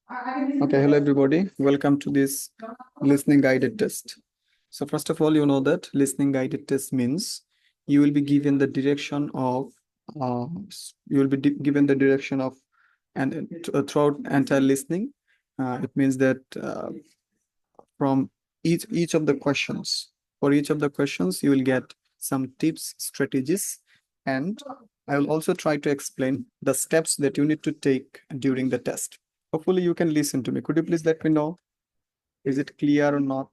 Okay, hello everybody. Welcome to this listening guided test. So first of all, you know that listening guided test means you will be given the direction of given the direction of and throughout entire listening. It means that from each of the questions, for each of the questions, you will get some tips, strategies, and I will also try to explain the steps that you need to take during the test. Hopefully you can listen to me. Could you please let me know? Is it clear or not?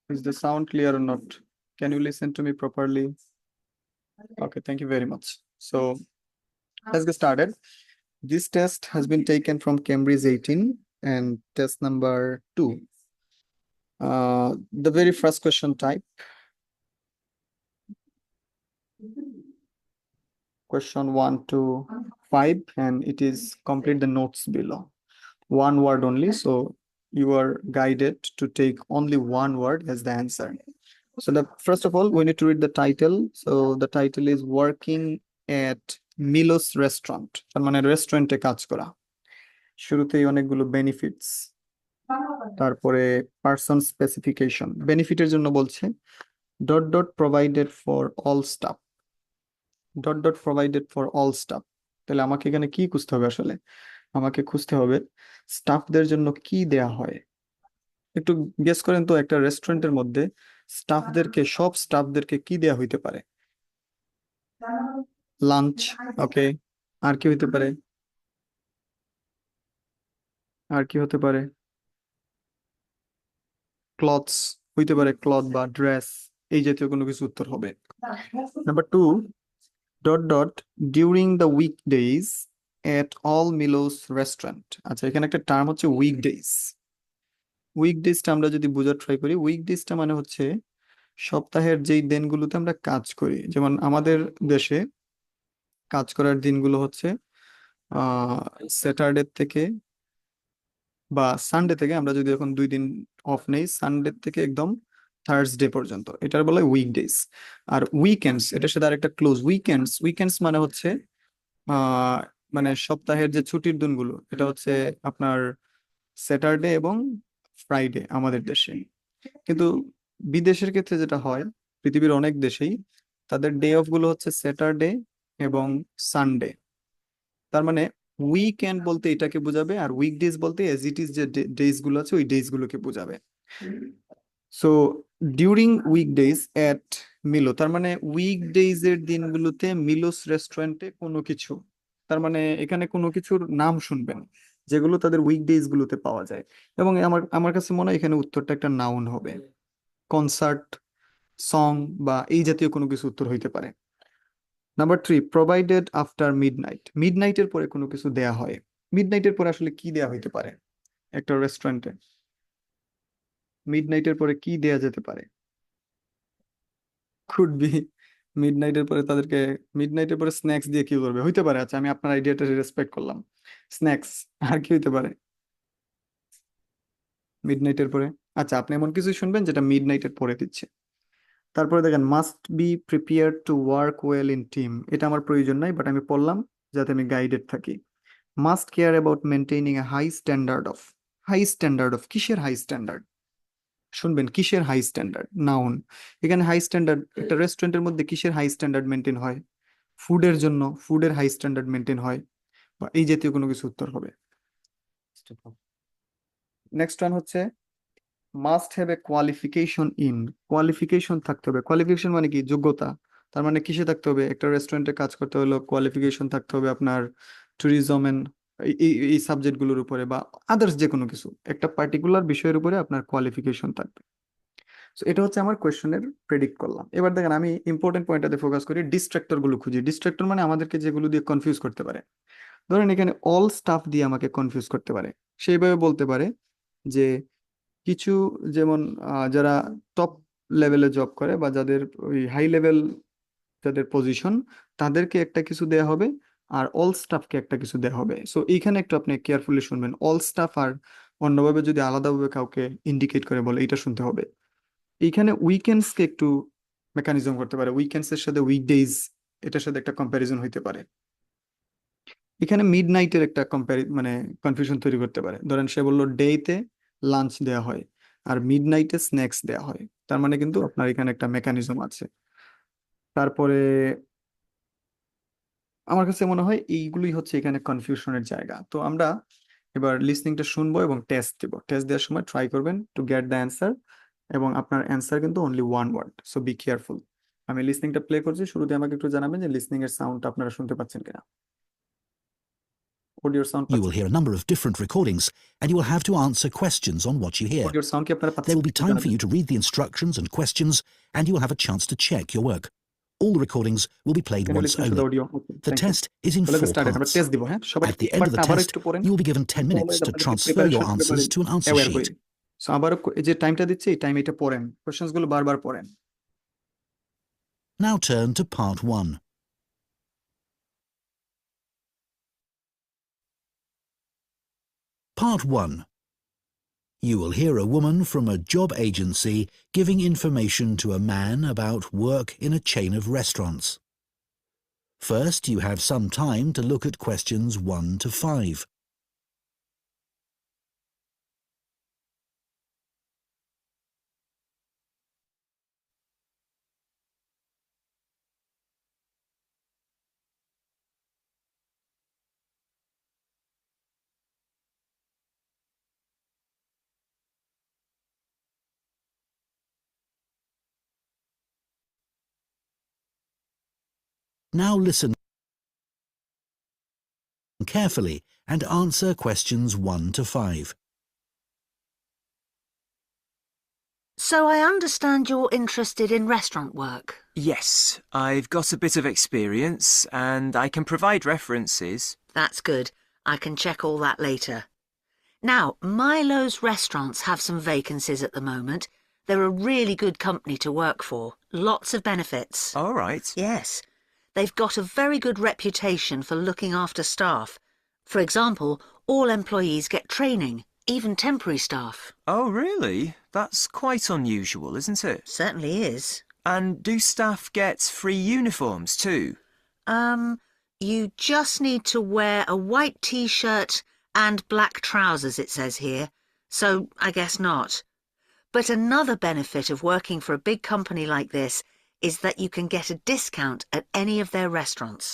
Is the sound clear or not? Can you listen to me properly? Okay, thank you very much. So let's get started. This test has been taken from Cambridge 18 and test number 2. The very first question type. Question 1 to 5, and it is complete the notes below. One word only, so you are guided to take only one word as the answer. So the first of all, we need to read the title. So the title is Working at Milo's Restaurant. তার মানে রেস্টুরেন্টে কাজ করা। শুরুতেই অনেকগুলো benefits, তারপরে person specification. বেনিফিটের জন্য বলছে dot dot provided for all staff, dot dot provided for all staff. তাহলে আমাকে এখানে কি খুঁজতে হবে? আসলে আমাকে খুঁজতে হবে স্টাফদের জন্য কি দেয়া হয়। একটু গেস করেন তো, একটা রেস্টুরেন্টের মধ্যে সব স্টাফদেরকে কি দেয়া হইতে পারে? লাঞ্চ, ওকে। আর কি হইতে পারে? আর কি হতে পারে? ক্লথস হইতে পারে, ক্লথ বা ড্রেস, এই জাতীয় কোনো কিছু উত্তর হবে। Number 2, dot dot during the weekdays at all মিলোস restaurant. আচ্ছা, এখানে একটা টার্ম হচ্ছে উইকডেজ। উইকডেজটা আমরা যদি বোঝার ট্রাই করি, উইকডেজটা মানে হচ্ছে সপ্তাহের যেই দিনগুলোতে আমরা কাজ করি। যেমন আমাদের দেশে কাজ করার দিনগুলো হচ্ছে স্যাটারডে থেকে বা সানডে থেকে, আমরা যদি এখন 2 দিন অফ নেই, সানডে থেকে একদম থার্সডে পর্যন্ত, এটার বলা হয় উইকডেজ। আর উইকেন্ডস, এটার সাথে আরেকটা ক্লোজ, উইকেন্ডস। উইকেন্ডস মানে হচ্ছে আহ মানে সপ্তাহের যে ছুটির দিনগুলো, এটা হচ্ছে আপনার স্যাটারডে এবং ফ্রাইডে আমাদের দেশে। কিন্তু বিদেশের ক্ষেত্রে যেটা হয়, পৃথিবীর অনেক দেশেই তাদের ডে অফ গুলো হচ্ছে স্যাটারডে এবং সানডে। তার মানে উইকেন্ড বলতে এটাকে বোঝাবে, আর উইকডেজ বলতে এজ ইট ইজ যে ডেজ গুলো আছে ওই ডেজ গুলোকে বোঝাবে। সো ডিউরিং উইকডেজ এট মিলো, তার মানে উইকডেজ এর দিনগুলোতে মিলোস রেস্টুরেন্টে কোনো কিছু, তার মানে এখানে কোনো কিছুর নাম শুনবেন যেগুলো তাদের উইকডেজ গুলোতে পাওয়া যায়। এবং আমার আমার কাছে মনে হয় এখানে উত্তরটা একটা নাউন হবে। কনসার্ট, সং বা এই জাতীয় কোনো কিছু উত্তর হইতে পারে। Number 3, provided after midnight. মিডনাইটের পরে কোনো কিছু দেয়া হয়। মিডনাইটের পরে আসলে কি দেয়া হইতে পারে একটা রেস্টুরেন্টে? মিডনাইটের পরে কি দেয়া যেতে পারে? কুড বি মিডনাইটের পরে তাদেরকে, মিডনাইটের পরে স্ন্যাক্স দিয়ে কি করবে হইতে পারে। আচ্ছা, আমি আপনার আইডিয়াটা রেসপেক্ট করলাম, স্ন্যাক্স। আর কি হইতে পারে মিডনাইটের পরে? আচ্ছা, আপনি এমন কিছু শুনবেন যেটা মিডনাইটের পরে দিচ্ছে। তারপরে দেখেন must be prepared to work well in team. এটা আমার প্রয়োজন নাই, বাট আমি পড়লাম যাতে আমি গাইডেড থাকি। Must care about maintaining a high standard of. High standard of কিসের হাই স্ট্যান্ডার্ড? শুনবেন, কিসের হাই স্ট্যান্ডার্ড, নাউন। এখানে হাই স্ট্যান্ডার্ড, একটা রেস্টুরেন্টের মধ্যে কিসের হাই স্ট্যান্ডার্ড মেনটেন হয়? ফুডের জন্য ফুডের হাই স্ট্যান্ডার্ড মেনটেন হয়, বা এই জাতীয় কোনো কিছু উত্তর হবে। নেক্সট ওয়ান হচ্ছে must have a qualification in. Qualification থাকতে হবে। কোয়ালিফিকেশন মানে কি? যোগ্যতা। তার মানে কিসে থাকতে হবে? একটা রেস্টুরেন্টে কাজ করতে হলে কোয়ালিফিকেশন থাকতে হবে আপনার ট্যুরিজম এন্ড এই সাবজেক্টগুলোর উপরে, বা আদার্স যে কোনো কিছু একটা পার্টিকুলার বিষয়ের উপরে আপনার কোয়ালিফিকেশন থাকবে। তো এটা হচ্ছে আমার কোয়েশ্চেনের প্রেডিক্ট করলাম। এবার দেখেন আমি ইম্পর্টেন্ট পয়েন্টটাতে ফোকাস করি, ডিস্ট্রাক্টর গুলো খুঁজি। ডিস্ট্রাক্টর মানে আমাদেরকে যেগুলো দিয়ে কনফিউজ করতে পারে। ধরেন এখানে অল স্টাফ দিয়ে আমাকে কনফিউজ করতে পারে। সেইভাবে বলতে পারে যে কিছু, যেমন যারা টপ লেভেলে জব করে বা যাদের ওই হাই লেভেল, যাদের পজিশন, তাদেরকে একটা কিছু দেয়া হবে, আর অল স্টাফকে একটা কিছু দেয়া হবে। সো এইখানে একটু আপনি কেয়ারফুলি শুনবেন, অল স্টাফ আর অন্যভাবে যদি আলাদাভাবে কাউকে ইন্ডিকেট করে বলে এটা শুনতে হবে। এইখানে উইকেন্ডস কে একটু মেকানিজম করতে পারে, উইকেন্ডস এর সাথে উইকডেজ, এটার সাথে একটা কম্প্যারিজন হইতে পারে। এখানে মিড নাইটের একটা মানে কনফিউশন তৈরি করতে পারে। ধরেন সে বললো ডেতে লাঞ্চ দেওয়া হয় আর মিড নাইটে স্ন্যাক্স দেওয়া হয়, তার মানে কিন্তু আপনার এখানে একটা মেকানিজম আছে। তারপরে আমার কাছে মনে হয় এইগুলোই হচ্ছে এখানে কনফিউশনের জায়গা। তো আমরা এবার লিসনিংটা শুনবো এবং টেস্ট দিব। টেস্ট দেওয়ার সময় ট্রাই করবেন টু গেট দ্য অ্যান্সার, এবং আপনার অ্যান্সার কিন্তু only one word, so be careful. আমি লিসনিংটা প্লে করছি, শুরুতে আমাকে একটু জানাবেন যে লিসনিং এর সাউন্ডটা আপনারা শুনতে পাচ্ছেন কিনা, অডিওর সাউন্ড You will পাচ্ছেন hear a number of different recordings, and you will have to answer questions on what you hear. অডিওর সাউন্ড কি আপনারা There পাচ্ছেন will be একটু time for জানাবেন। you to read the instructions and questions, and you will have a chance to check your work. All the recordings will be played Can you once listen to the only. audio? Okay, The thank you. test is in So let's 4 start it. আমরা parts. Test দিব, হ্যাঁ সবাই At the end of পার্টটা the আবার test, একটু পড়েন। you will be given 10 minutes to transfer your answers to an answer aware করি। sheet. So আবারও এই যে টাইমটা দিচ্ছি, এই টাইম এটা পড়েন, কোশ্চেন্স গুলো বারবার পড়েন। Now turn to part 1. Part 1. You will hear a woman from a job agency giving information to a man about work in a chain of restaurants. First, you have some time to look at questions 1 to 5. Now listen carefully and answer questions 1 to 5. So I understand you're interested in restaurant work. Yes, I've got a bit of experience and I can provide references. That's good. I can check all that later. Now, Milo's restaurants have some vacancies at the moment. They're a really good company to work for. Lots of benefits. All right. Yes. They've got a very good reputation for looking after staff. For example, all employees get training, even temporary staff. Oh, really? That's quite unusual, isn't it? Certainly is. And do staff get free uniforms too? You just need to wear a white t-shirt and black trousers, it says here. So I guess not. But another benefit of working for a big company like this is that you can get a discount at any of their restaurants.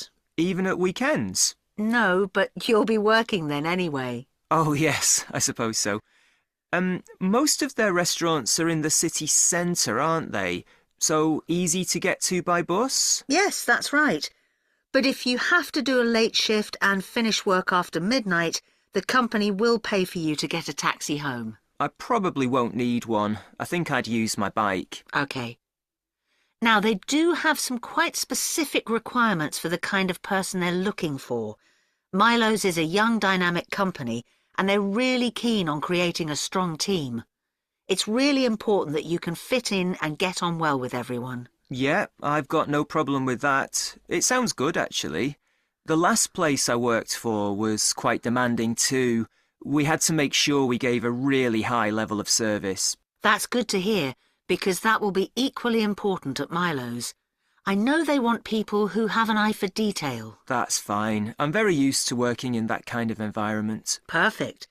Even at weekends? No, but you'll be working then anyway. Oh, yes, I suppose so. Most of their restaurants are in the city centre, aren't they? So easy to get to by bus? Yes, that's right. But if you have to do a late shift and finish work after midnight, the company will pay for you to get a taxi home. I probably won't need one. I think I'd use my bike. OK. Now, they do have some quite specific requirements for the kind of person they're looking for. Milo's is a young, dynamic company, and they're really keen on creating a strong team. It's really important that you can fit in and get on well with everyone. Yeah, I've got no problem with that. It sounds good, actually. The last place I worked for was quite demanding too. We had to make sure we gave a really high level of service. That's good to hear, because that will be equally important at Milo's. I know they want people who have an eye for detail. That's fine. I'm very used to working in that kind of environment. Perfect.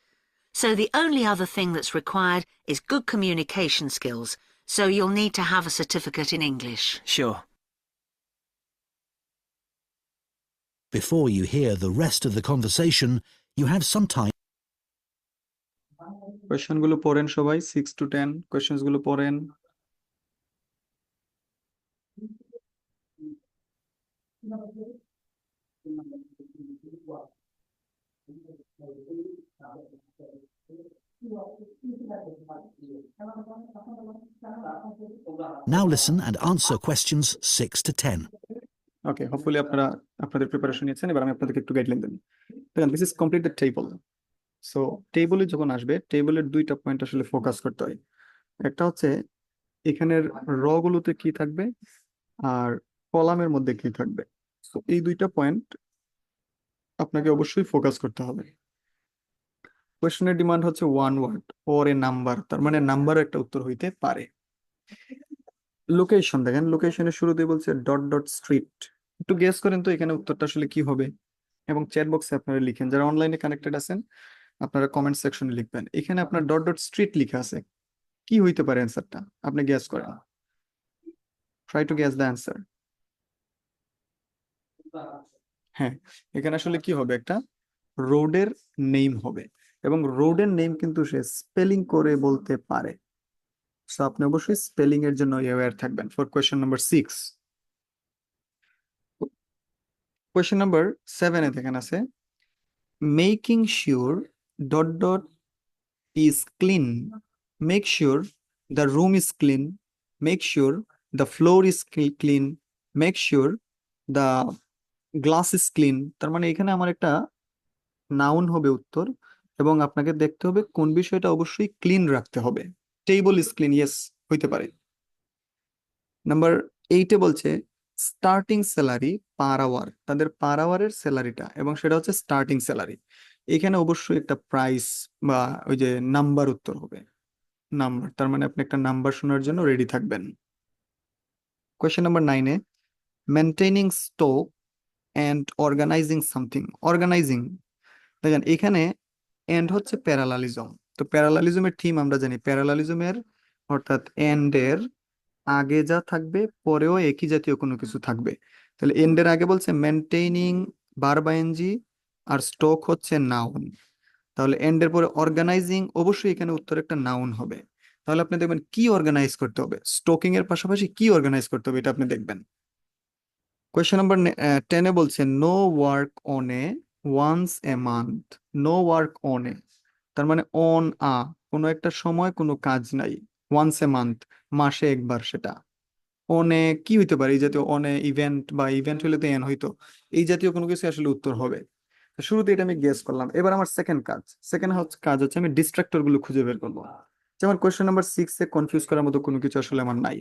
So the only other thing that's required is good communication skills, so you'll need to have a certificate in English. Sure. Before you hear the rest of the conversation, you have some time. Question গুলো পড়েন সবাই, 6 to 10 questions গুলো পড়েন। Now listen and answer questions 6 to 10. Okay, hopefully আপনারা আপনাদের preparation নিয়েছেন। এবার আমি আপনাদেরকে একটু গাইডলাইন দেব। দেখেন, this is complete the table. So টেবলে যখন আসবে, টেবলের দুইটা পয়েন্ট আসলে ফোকাস করতে হয়। একটা হচ্ছে এখানের র গুলোতে কি থাকবে আর কলামের মধ্যে কি থাকবে। সো এই দুইটা পয়েন্ট আপনাকে অবশ্যই ফোকাস করতে হবে। কোয়েশ্চেনের ডিমান্ড হচ্ছে one word or a number, তার মানে নাম্বার একটা উত্তর হইতে পারে। লোকেশন দেখেন, লোকেশনের শুরুতে বলছে ডট ডট স্ট্রিট। একটু গেস করেন তো এখানে উত্তরটা আসলে কি হবে। এবং চ্যাট বক্সে আপনারা লিখেন, যারা অনলাইনে কানেক্টেড আছেন আপনারা কমেন্ট সেকশনে লিখবেন। এখানে আপনার ডট ডট স্ট্রিট লিখা আছে, কি হইতে পারে অ্যান্সারটা, আপনি গেস করেন, try to guess the answer. হ্যাঁ, এখানে আসলে কি হবে, একটা রোডের নেম হবে, এবং রোডের নেম কিন্তু সে স্পেলিং করে বলতে পারে। সো আপনি অবশ্যই স্পেলিং এর জন্য অ্যাওয়্যার থাকবেন। For question number 6, question number 7 এ দেখেন আছে making sure dot dot is clean, make sure the room is clean, make sure the floor is clean, make sure the glass is clean। তার মানে এখানে আমার একটা নাউন হবে উত্তর, এবং আপনাকে দেখতে হবে কোন বিষয়টা অবশ্যই ক্লিন রাখতে হবে। টেবল ইজ ক্লিন, ইয়েস হইতে পারে। নাম্বার 8-এ বলছে স্টার্টিং স্যালারি পার আওয়ার, তাদের পার আওয়ারের স্যালারিটা, এবং সেটা হচ্ছে স্টার্টিং স্যালারি। এখানে অবশ্যই একটা প্রাইস বা ওই যে নাম্বার উত্তর হবে, নাম্বার। তার মানে আপনি একটা নাম্বার শোনার জন্য রেডি থাকবেন। কোয়েশ্চেন নাম্বার 9-এ maintaining stock and organizing something, organizing, দেখেন এখানে এন্ড হচ্ছে প্যারালালিজম। তো প্যারালালিজমের থিম আমরা জানি, প্যারালালিজমের অর্থাৎ এন্ড এর আগে যা থাকবে পরেও একই জাতীয় কোনো কিছু থাকবে। তাহলে এন্ড এর আগে বলছে মেনটেনিং ভার্ব আইএনজি, আর স্টক হচ্ছে নাউন। তাহলে এন্ড এর পরে অর্গানাইজিং, অবশ্যই এখানে উত্তর একটা নাউন হবে। তাহলে আপনি দেখবেন কি অর্গানাইজ করতে হবে, স্টকিং এর পাশাপাশি কি অর্গানাইজ করতে হবে এটা আপনি দেখবেন। কোয়েশ্চেন নাম্বার 10-এ বলছে no work on a once a month, no work on a, তার মানে অন আ, কোনো একটা সময় কোনো কাজ নাই, ওয়ান্স এ মান্থ মাসে একবার, সেটা অনে কি হইতে পারে, এই জাতীয় অনে ইভেন্ট, বা ইভেন্ট হলে তো এন হইতো, এই জাতীয় কোনো কিছু আসলে উত্তর হবে। তো শুরুতে এটা আমি গেস করলাম। এবার আমার সেকেন্ড কাজ হচ্ছে আমি ডিস্ট্রাক্টর গুলো খুঁজে বের করবো। যেমন কোয়েশ্চেন নাম্বার 6-এ কনফিউজ করার মতো কোনো কিছু আসলে আমার নাই,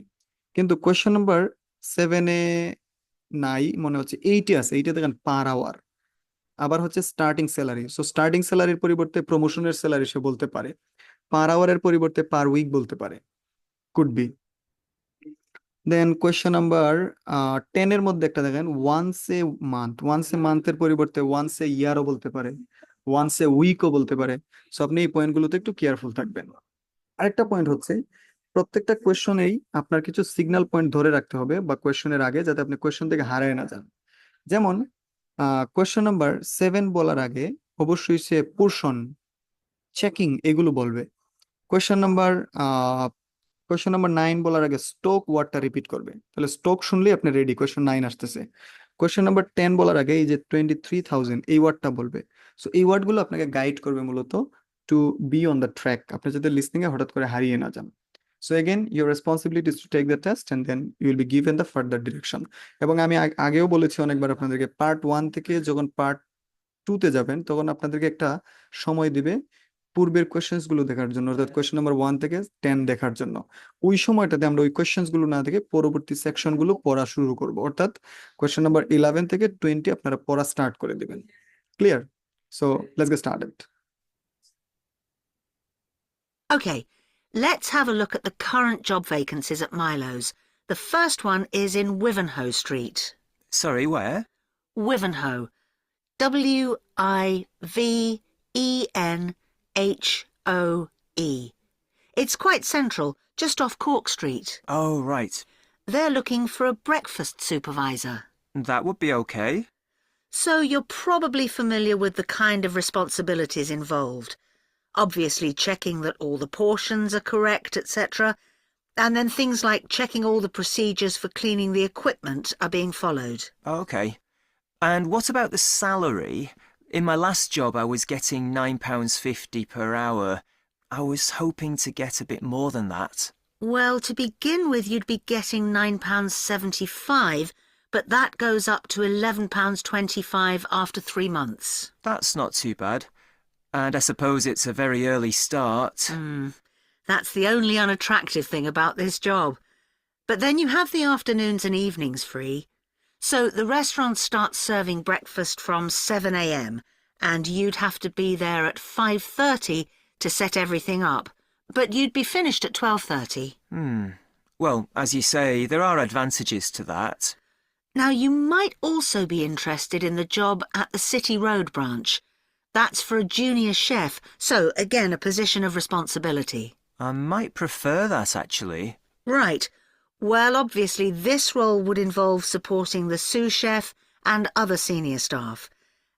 কিন্তু কোয়েশ্চেন নাম্বার 7-এ নাই মনে হচ্ছে, 8-এ আছে। 8-এ দেখেন পার আওয়ার, আবার হচ্ছে স্টার্টিং স্যালারি। সো স্টার্টিং স্যালারির পরিবর্তে প্রমোশনের স্যালারি সে বলতে পারে, পার আওয়ারের পরিবর্তে পার উইক বলতে পারে, could be. Then question number 10-এর মধ্যে একটা দেখেন once a month, once a মান্থের পরিবর্তে ওয়ান্স এ ইয়ারও বলতে পারে, ওয়ান্স এ উইকও বলতে পারে। সো আপনি এই পয়েন্টগুলোতে একটু কেয়ারফুল থাকবেন। আরেকটা পয়েন্ট হচ্ছে প্রত্যেকটা কোয়েশ্চনেই আপনার কিছু সিগন্যাল পয়েন্ট ধরে রাখতে হবে, বা কোয়েশ্চনের আগে, যাতে আপনি কোয়েশ্চন থেকে হারায় না যান। যেমন কোয়েশ্চন নাম্বার 7 বলার আগে অবশ্যই সে পোর্শন, চেকিং এগুলো বলবে। কোয়েশ্চন নাম্বার কোয়েশ্চন নাম্বার 9 বলার আগে স্টোক ওয়ার্ডটা রিপিট করবে, তাহলে স্টোক শুনলেই আপনি রেডি, কোয়েশ্চন 9 আসতেছে। কোয়েশ্চন নাম্বার 10 বলার আগে এই যে 23,000 এই ওয়ার্ডটা বলবে। সো এই ওয়ার্ডগুলো আপনাকে গাইড করবে মূলত to be on the track, আপনি যাতে লিসনিং এ হঠাৎ করে হারিয়ে না যান। So again your responsibility is to take the test and then you will be given the further direction. এবং আমি আগেও বলেছি অনেকবার আপনাদেরকে, পার্ট 1 থেকে যখন পার্ট 2-তে যাবেন তখন আপনাদেরকে একটা সময় দিবে পূর্বের কোয়েশ্চেন্স গুলো দেখার জন্য, অর্থাৎ কোয়েশ্চেন নাম্বার 1 থেকে 10 দেখার জন্য। ওই সময়টাতে আমরা ওই কোয়েশ্চেন্স গুলো না দেখে পরবর্তী সেকশন গুলো পড়া শুরু করব, অর্থাৎ কোয়েশ্চেন নাম্বার 11 থেকে 20 আপনারা পড়া স্টার্ট করে দিবেন। Clear? So let's get started. Okay, let's have a look at the current job vacancies at Milo's. The first one is in Wivenhoe Street. Sorry, where? Wivenhoe. Wivenhoe. It's quite central, just off Cork Street. Oh, right. They're looking for a breakfast supervisor. That would be okay. So you're probably familiar with the kind of responsibilities involved. Obviously checking that all the portions are correct, etc. And then things like checking all the procedures for cleaning the equipment are being followed. Okay. And what about the salary? In my last job, I was getting £9.50 per hour. I was hoping to get a bit more than that. Well, to begin with, you'd be getting £9.75, but that goes up to £11.25 after 3 months. That's not too bad. And I suppose it's a very early start. That's the only unattractive thing about this job. But then you have the afternoons and evenings free. So the restaurant starts serving breakfast from 7 a.m. and you'd have to be there at 5:30 to set everything up. But you'd be finished at 12:30. Well, as you say, there are advantages to that. Now, you might also be interested in the job at the City Road branch. That's for a junior chef, so again, a position of responsibility. I might prefer that, actually. Right. Well, obviously, this role would involve supporting the sous chef and other senior staff.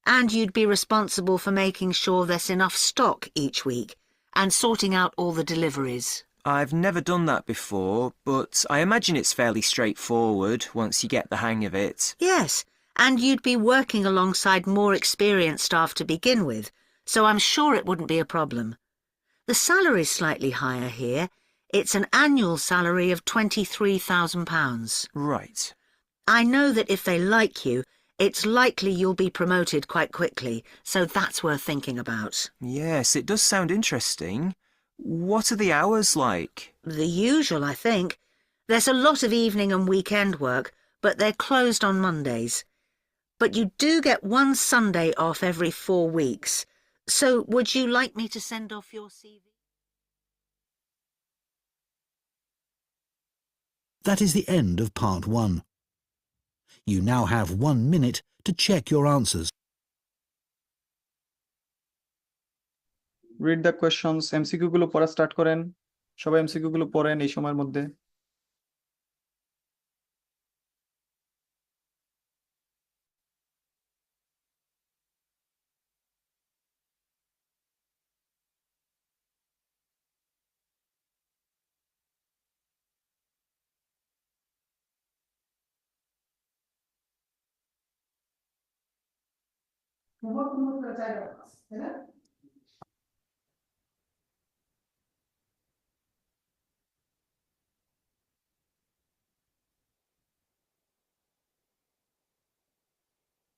And you'd be responsible for making sure there's enough stock each week and sorting out all the deliveries. I've never done that before, but I imagine it's fairly straightforward once you get the hang of it. Yes, and you'd be working alongside more experienced staff to begin with, so I'm sure it wouldn't be a problem. The salary's slightly higher here. It's an annual salary of £23,000. Right. I know that if they like you, it's likely you'll be promoted quite quickly, so that's worth thinking about. Yes, it does sound interesting. What are the hours like? The usual, I think. There's a lot of evening and weekend work, but they're closed on Mondays. But you do get one Sunday off every 4 weeks. So would you like me to send off your CV? That is the end of part 1. You now have 1 minute to check your answers. Read the questions, MCQ গুলো পড়া start করেন। সবাই MCQ গুলো পড়েন এই সময়ের মধ্যে।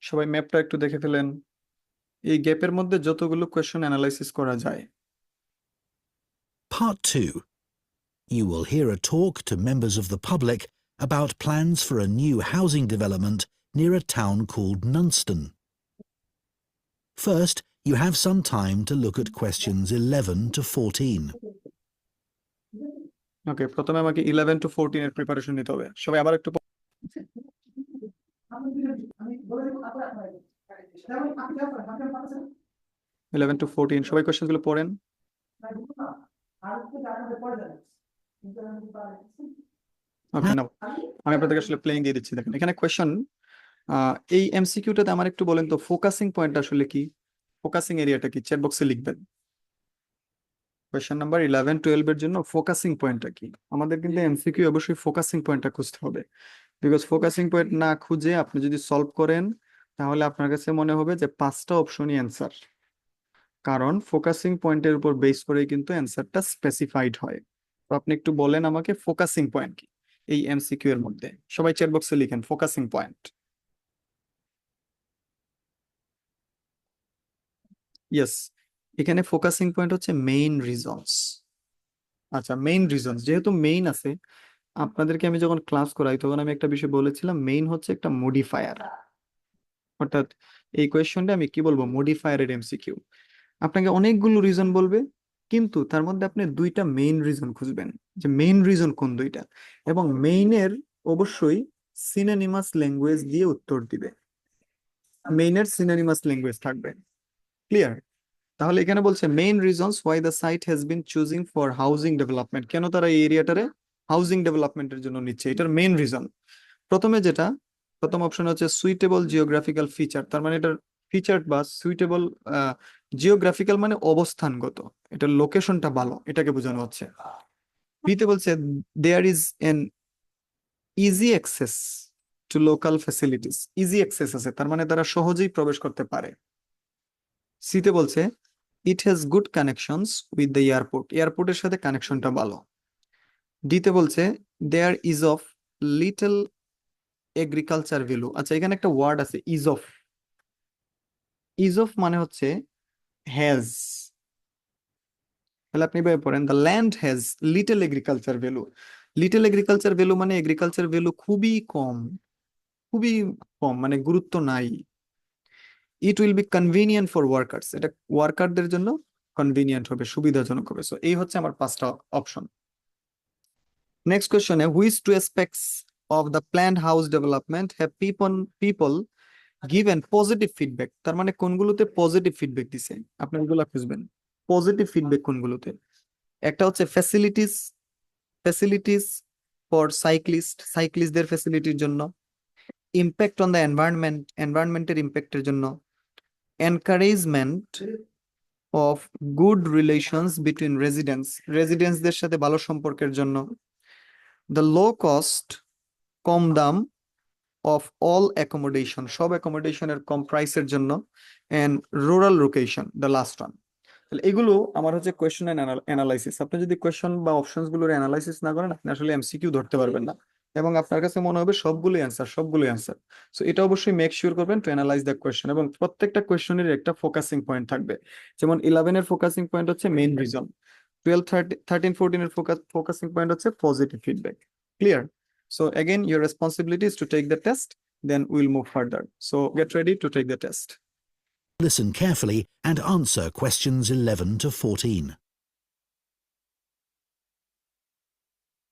সবাই ম্যাপটা একটু দেখে ফেলেন। এই গ্যাপের মধ্যে যতগুলো কোয়েশ্চন অ্যানালাইসিস করা যায়। Part 2. You will hear a talk to members of the public about plans for a new housing development near a town called Nunston. First, you have some time to look at questions 11 to 14. ওকে, প্রথমে আমাকে 11 to 14 এর preparation নিতে হবে। সবাই আবার একটু 11 to 14 সবাই question গুলো পড়েন। ওকে, নাও আমি আপনাদেরকে আসলে প্লেইং দিয়ে দিচ্ছি। দেখেন এখানে কোয়েশ্চন, এই এমসিকিউটাতে আমার একটু বলেন তো ফোকাসিং পয়েন্ট আসলে কি, ফোকাসিং এরিয়াটা কি, চ্যাট বক্সে লিখবেন। কোয়েশ্চন নাম্বার 11 12 এর জন্য ফোকাসিং পয়েন্টটা কি। আমাদের কিন্তু এমসিকিউ অবশ্যই ফোকাসিং পয়েন্টটা খুঁজতে হবে, বিকজ ফোকাসিং পয়েন্ট না খুঁজে আপনি যদি সলভ করেন তাহলে আপনার কাছে মনে হবে যে 5টা অপশনই অ্যান্সার, কারণ ফোকাসিং পয়েন্টের উপর বেস করেই কিন্তু অ্যান্সারটা স্পেসিফাইড হয়। তো আপনি একটু বলেন আমাকে ফোকাসিং পয়েন্ট কি এই এমসিকিউ এর মধ্যে। সবাই চ্যাট বক্সে লিখেন ফোকাসিং পয়েন্ট। ইয়েস, এখানে ফোকাসিং পয়েন্ট হচ্ছে মেইন রিজনস। আচ্ছা, মেইন রিজনস যেহেতু মেইন আছে, আপনাদেরকে আমি যখন ক্লাস করাই তখন আমি একটা বিষয় বলেছিলাম, মেইন হচ্ছে একটা মডিফায়ার। অর্থাৎ এই কোয়েশ্চনটা আমি কি বলবো, মডিফায়ারের এমসিকিউ। আপনাকে অনেকগুলো রিজন বলবে, কিন্তু তার মধ্যে আপনি 2টা মেইন রিজন খুঁজবেন, যে মেইন রিজন কোন 2টা, এবং মেইনের অবশ্যই সিনোনিমাস ল্যাঙ্গুয়েজ দিয়ে উত্তর দিবে। মেইনের সিনোনিমাস ল্যাঙ্গুয়েজ থাকবে। ক্লিয়ার? তাহলে এখানে বলছে main reasons why the site has been choosing for housing development, কেন তারা এই এরিয়াটারে হাউজিং ডেভেলপমেন্টের জন্য নিচ্ছে, এটার মেইন রিজন। প্রথম অপশন হচ্ছে সুইটেবল জিওগ্রাফিক্যাল ফিচার, তার মানে এটার ফিচার বা সুইটেবল জিওগ্রাফিক্যাল মানে অবস্থানগত, এটার লোকেশনটা ভালো, এটাকে বোঝানো হচ্ছে। বিতে বলছে there is an easy access to local facilities, easy access আছে, তার মানে তারা সহজেই প্রবেশ করতে পারে। সিতে বলছে it has good connections with the airport, এয়ারপোর্টের সাথে কানেকশনটা ভালো। ডিতে বলছে there is of little agriculture value. আচ্ছা, এখানে একটা ওয়ার্ড আছে ইজ অফ, ইজ অফ মানে হচ্ছে হ্যাজ, তাহলে আপনি এভাবে পড়েন the land has little agriculture value. Little agriculture value মানে এগ্রিকালচার ভ্যালু খুবই কম, খুবই কম মানে গুরুত্ব নাই। It will be convenient for workers, এটা ওয়ার্কারদের জন্য কনভিনিয়েন্ট হবে, সুবিধাজনক হবে। সো এই হচ্ছে আমার 5টা অপশন। নেক্সট কোয়েশ্চনে which two aspects of the planned house development have people given positive feedback? তার মানে কোনগুলোতে পজিটিভ ফিডব্যাক দিছে, আপনি ওগুলো খুঁজবেন। পজিটিভ ফিডব্যাক কোনগুলোতে? একটা হচ্ছে ফ্যাসিলিটিস ফর সাইক্লিস্টদের ফ্যাসিলিটির জন্য, ইম্প্যাক্ট অন দ্য এনভায়রনমেন্টের ইম্প্যাক্টের জন্য, encouragement of good relations between রেজিডেন্টসদের সাথে ভালো সম্পর্কের জন্য, দ্য লো কস্ট কম দাম অফ অল অ্যাকোমোডেশন সব অ্যাকোমোডেশনের কম প্রাইসের জন্য, and rural location the last one. তাহলে এগুলো আমার হচ্ছে কোয়েশ্চন এন্ড অ্যানালাইসিস। আপনি যদি কোয়েশ্চন বা অপশনস গুলোর অ্যানালাইসিস না করেন, আপনি আসলে এমসিকিউ ধরতে পারবেন না, এবং আপনার কাছে মনে হবে সবগুলোই অ্যান্সার। সো এটা অবশ্যই মেক শিওর করবেন টু অ্যানালাইজ দ্য কোয়েশ্চন, এবং প্রত্যেকটা কোয়েশ্চনের একটা ফোকাসিং পয়েন্ট থাকবে। যেমন 11 এর ফোকাসিং পয়েন্ট হচ্ছে মেইন রিজন, 12, 13, 14 এর ফোকাসিং পয়েন্ট হচ্ছে positive feedback. Clear? So again, your responsibility is to take the test, then we'll move further. So get ready to take the test. Listen carefully and answer questions 11 to 14.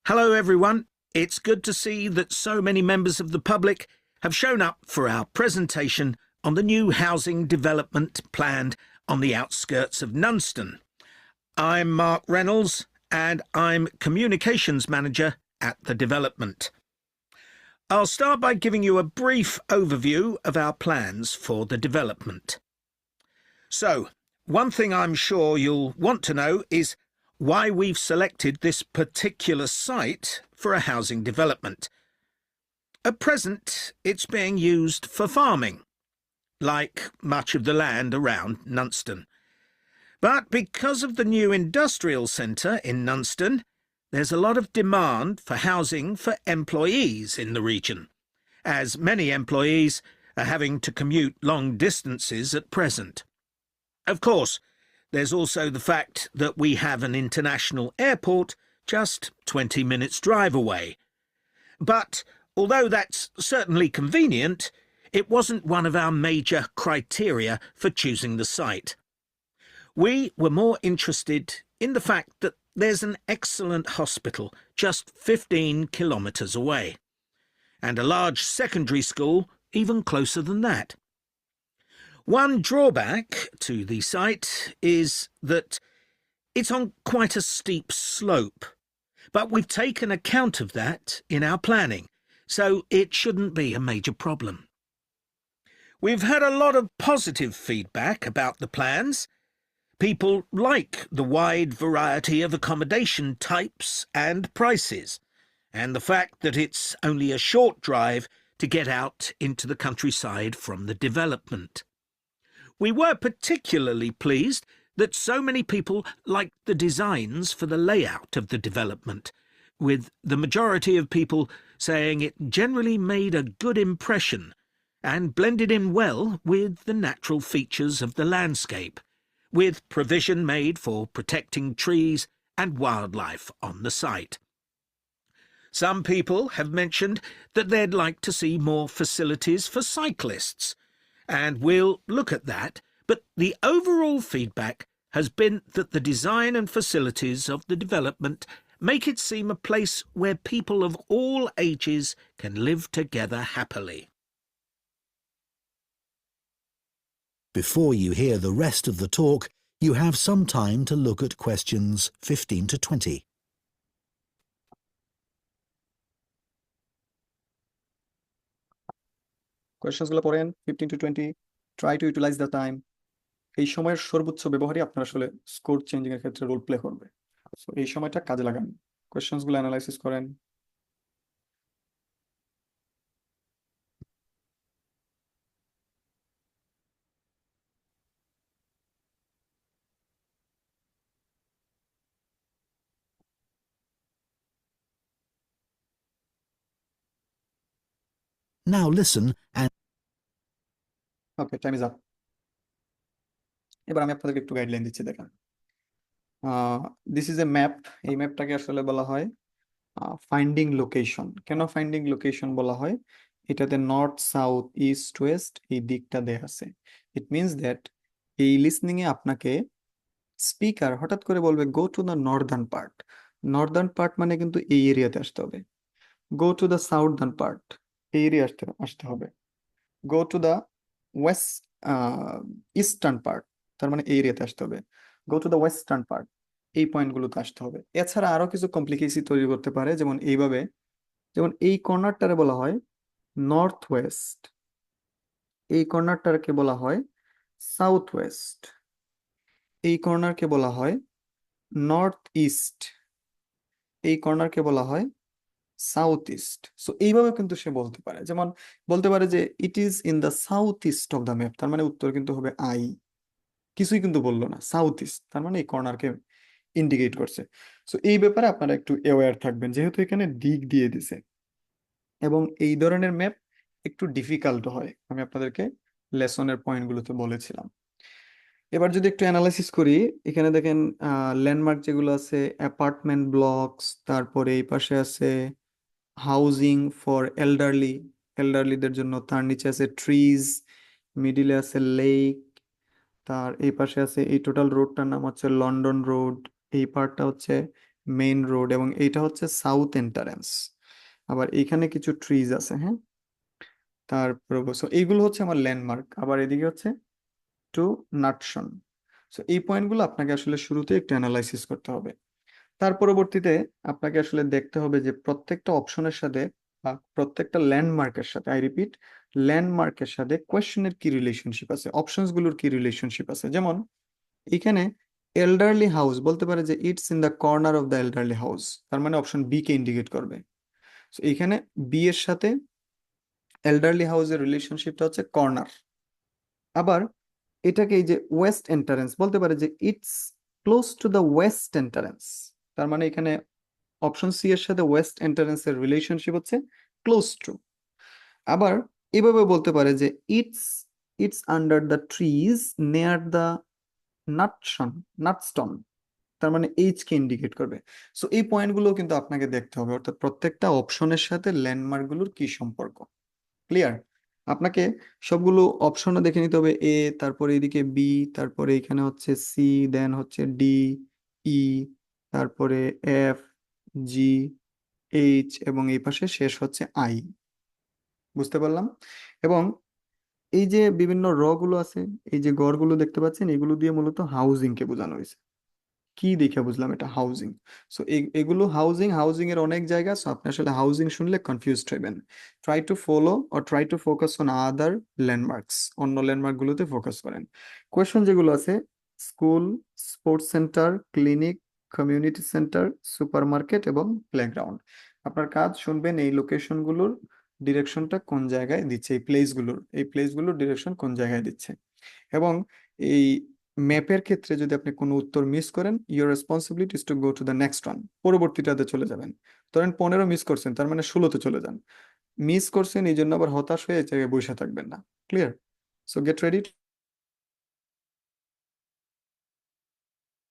Hello, everyone. It's good to see that so many members of the public have shown up for our presentation on the new housing development planned on the outskirts of Nunston. I'm Mark Reynolds, and I'm Communications Manager at the development. I'll start by giving you a brief overview of our plans for the development. So, one thing I'm sure you'll want to know is why we've selected this particular site for a housing development. At present, it's being used for farming, like much of the land around Nunston. But because of the new industrial centre in Nunston, there's a lot of demand for housing for employees in the region, as many employees are having to commute long distances at present. Of course, there's also the fact that we have an international airport just 20 minutes drive away. But although that's certainly convenient, it wasn't one of our major criteria for choosing the site. We were more interested in the fact that there's an excellent hospital just 15 kilometres away, and a large secondary school even closer than that. One drawback to the site is that it's on quite a steep slope, but we've taken account of that in our planning, so it shouldn't be a major problem. We've had a lot of positive feedback about the plans. People like the wide variety of accommodation types and prices, and the fact that it's only a short drive to get out into the countryside from the development. We were particularly pleased that so many people liked the designs for the layout of the development, with the majority of people saying it generally made a good impression and blended in well with the natural features of the landscape, with provision made for protecting trees and wildlife on the site. Some people have mentioned that they'd like to see more facilities for cyclists, and we'll look at that, but the overall feedback has been that the design and facilities of the development make it seem a place where people of all ages can live together happily. Before you hear the rest of the talk, you have some time to look at questions 15 to 20. Questions গুলো পড়েন 15 to 20, try to utilise the time. এই সময়ের সর্বোচ্চ ব্যবহারই আপনার আসলে score changing এর ক্ষেত্রে রোল প্লে করবে। সো এই সময়টা কাজে লাগান, কোয়েশ্চেন্স গুলো অ্যানালাইসিস করেন। Now listen and okay, time is up. এবার আমি আপনাদেরকে একটু গাইডলাইন দিচ্ছি, দেখেন। This is a map. এই ম্যাপটাকে আসলে বলা হয় ফাইন্ডিং লোকেশন। কেন ফাইন্ডিং লোকেশন বলা হয়? এটাতে নর্থ, সাউথ, ইস্ট, ওয়েস্ট এই দিকটা দেয়া আছে। ইট মিনস দ্যাট এই লিসনিং এ আপনাকে স্পিকার হঠাৎ করে বলবে গো to the Northern part. Northern part মানে কিন্তু এই এরিয়াতে আসতে হবে। গো টু দ্য সাউদার্ন পার্ট, এই এরিয়া আসতে হবে। গো to the West eastern part, তার মানে এই এরিয়াতে আসতে হবে। গো টু দ্য ওয়েস্টার্ন পার্ট, এই পয়েন্টগুলোতে আসতে হবে। এছাড়া আরো কিছু কমপ্লিকেসি তৈরি করতে পারে, যেমন এইভাবে, যেমন এই কর্নারটারে বলা হয় নর্থ ওয়েস্ট, এই কর্নারটাকে বলা হয় সাউথ ওয়েস্ট, এই কর্নারকে বলা হয় নর্থ ইস্ট, এই কর্নারকে বলা হয় সাউথ ইস্ট। সো এইভাবে কিন্তু সে বলতে পারে, যেমন বলতে পারে যে it is in the south east of the map, তার মানে উত্তর কিন্তু হবে আই, কিছুই কিন্তু বললো না, সাউথ ইস্ট তার মানে এই কর্নারকে ইন্ডিকেট করছে। সো এই ব্যাপারে আপনারা একটু অ্যাওয়্যার থাকবেন, যেহেতু এখানে দিক দিয়ে দিছে এবং এই ধরনের ম্যাপ একটু ডিফিকাল্ট হয়, আমি আপনাদেরকে লেসনের পয়েন্টগুলোতে বলেছিলাম। এবার যদি একটু অ্যানালাইসিস করি, এখানে দেখেন ল্যান্ডমার্ক যেগুলো আছে, অ্যাপার্টমেন্ট ব্লকস, তারপরে এই পাশে আছে হাউজিং ফর এল্ডারলিদের জন্য, তার নিচে আছে ট্রিজ, মিডিলে আছে লেক, তার এই পাশে আছে, এই টোটাল রোডটার নাম হচ্ছে লন্ডন রোড, এই পার্টটা হচ্ছে মেইন রোড এবং এইটা হচ্ছে সাউথ এন্টারেন্স। আবার এইখানে কিছু ট্রিজ আছে, হ্যাঁ। তারপর এইগুলো হচ্ছে আমার ল্যান্ডমার্ক। আবার এদিকে হচ্ছে টু নাটশন। সো এই পয়েন্টগুলো আপনাকে আসলে শুরুতে একটু অ্যানালাইসিস করতে হবে। তার পরবর্তীতে আপনাকে আসলে দেখতে হবে যে প্রত্যেকটা অপশনের সাথে বা প্রত্যেকটা ল্যান্ডমার্কের সাথে, আই রিপিট, ল্যান্ডমার্কের সাথে কোয়েশ্চেনের কি রিলেশনশিপ আছে, অপশনস গুলোর কি রিলেশনশিপ আছে। যেমন এখানে এল্ডারলি হাউস বলতে পারে যে it's in the corner of the elderly house, তার মানে অপশন বি কে ইন্ডিকেট করবে। সো এখানে বি এর সাথে এল্ডারলি হাউসের রিলেশনশিপটা হচ্ছে কর্নার। আবার এটাকে এই যে ওয়েস্ট এন্টারেন্স বলতে পারে যে it's close to the west entrance, তার মানে এখানে অপশন সি এর সাথে ওয়েস্ট এন্টারেন্স এর রিলেশনশিপ হচ্ছে ক্লোজ টু। আবার এভাবে বলতে পারে যে it's it's under the trees near the Nutston, তার মানে এইচ কে ইন্ডিকেট করবে। সো এই পয়েন্টগুলো কিন্তু আপনাকে দেখতে হবে, অর্থাৎ প্রত্যেকটা অপশনের সাথে ল্যান্ডমার্ক গুলোর কি সম্পর্ক। ক্লিয়ার? আপনাকে সবগুলো অপশনও দেখে নিতে হবে, এ, তারপরে এদিকে বি, তারপরে এখানে হচ্ছে সি, দেন হচ্ছে ডি, ই, তারপরে এফ, জি, এইচ এবং এই পাশে শেষ হচ্ছে আই। বুঝতে পারলাম? এবং এই যে বিভিন্ন র গুলো আছে, এই যে গড়গুলো দেখতে পাচ্ছেন, এগুলো দিয়ে মূলত হাউজিং কে বোঝানো হয়েছে। কি দেখে বুঝলাম এটা হাউজিং। সো এগুলো হাউজিং এর অনেক জায়গা, সো আপনি আসলে হাউজিং শুনলে কনফিউজড হবেন। Try to follow or try to focus on other landmarks, অন্য ল্যান্ডমার্ক গুলোতে ফোকাস করেন। কোয়েশ্চন যেগুলো আছে, school, sports centre, clinic, community centre, supermarket এবং প্লেগ্রাউন্ড। আপনার কাজ শুনবেন এই লোকেশনগুলোর ডিরেকশনটা কোন জায়গায় দিচ্ছে, এই প্লেসগুলোর ডিরেকশন কোন জায়গায় দিচ্ছে। এবং এই ম্যাপের ক্ষেত্রে যদি আপনি কোনো উত্তর মিস করেন, your responsibility is to go to the next one, পরবর্তীটাতে চলে যাবেন। ধরেন 15 মিস করছেন, তার মানে 16তে চলে যান। মিস করছেন এই জন্য আবার হতাশ হয়ে এই জায়গায় বসে থাকবেন না। Clear? So get ready.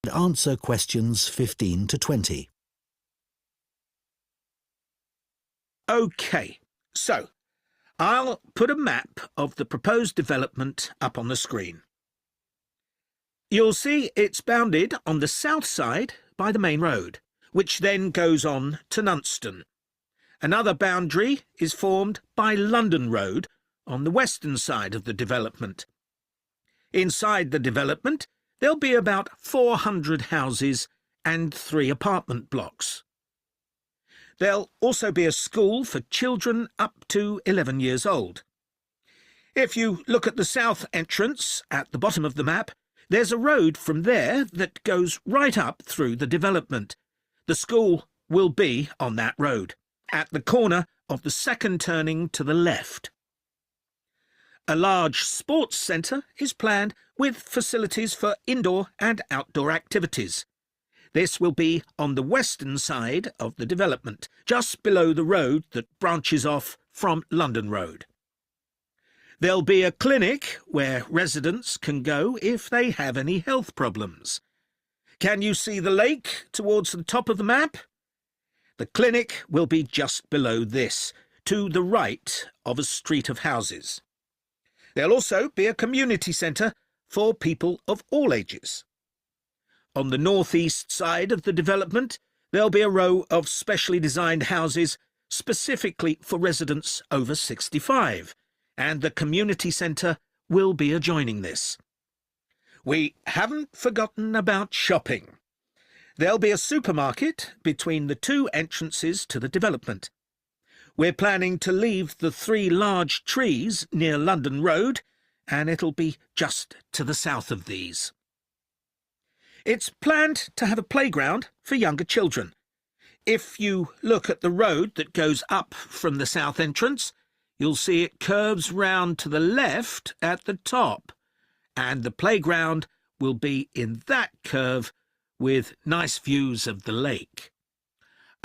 And answer questions 15 to 20. OK, so I'll put a map of the proposed development up on the screen. You'll see it's bounded on the south side by the main road, which then goes on to Nunston. Another boundary is formed by London Road on the western side of the development. Inside the development, there'll be about 400 houses and 3 apartment blocks. There'll also be a school for children up to 11 years old. If you look at the south entrance at the bottom of the map, there's a road from there that goes right up through the development. The school will be on that road, at the corner of the second turning to the left. A large sports centre is planned with facilities for indoor and outdoor activities. This will be on the western side of the development, just below the road that branches off from London Road. There'll be a clinic where residents can go if they have any health problems. Can you see the lake towards the top of the map? The clinic will be just below this, to the right of a street of houses. There'll also be a community centre for people of all ages. On the northeast side of the development, there'll be a row of specially designed houses specifically for residents over 65, and the community centre will be adjoining this. We haven't forgotten about shopping. There'll be a supermarket between the two entrances to the development. We're planning to leave the 3 large trees near London Road, and it'll be just to the south of these. It's planned to have a playground for younger children. If you look at the road that goes up from the south entrance, you'll see it curves round to the left at the top, and the playground will be in that curve with nice views of the lake.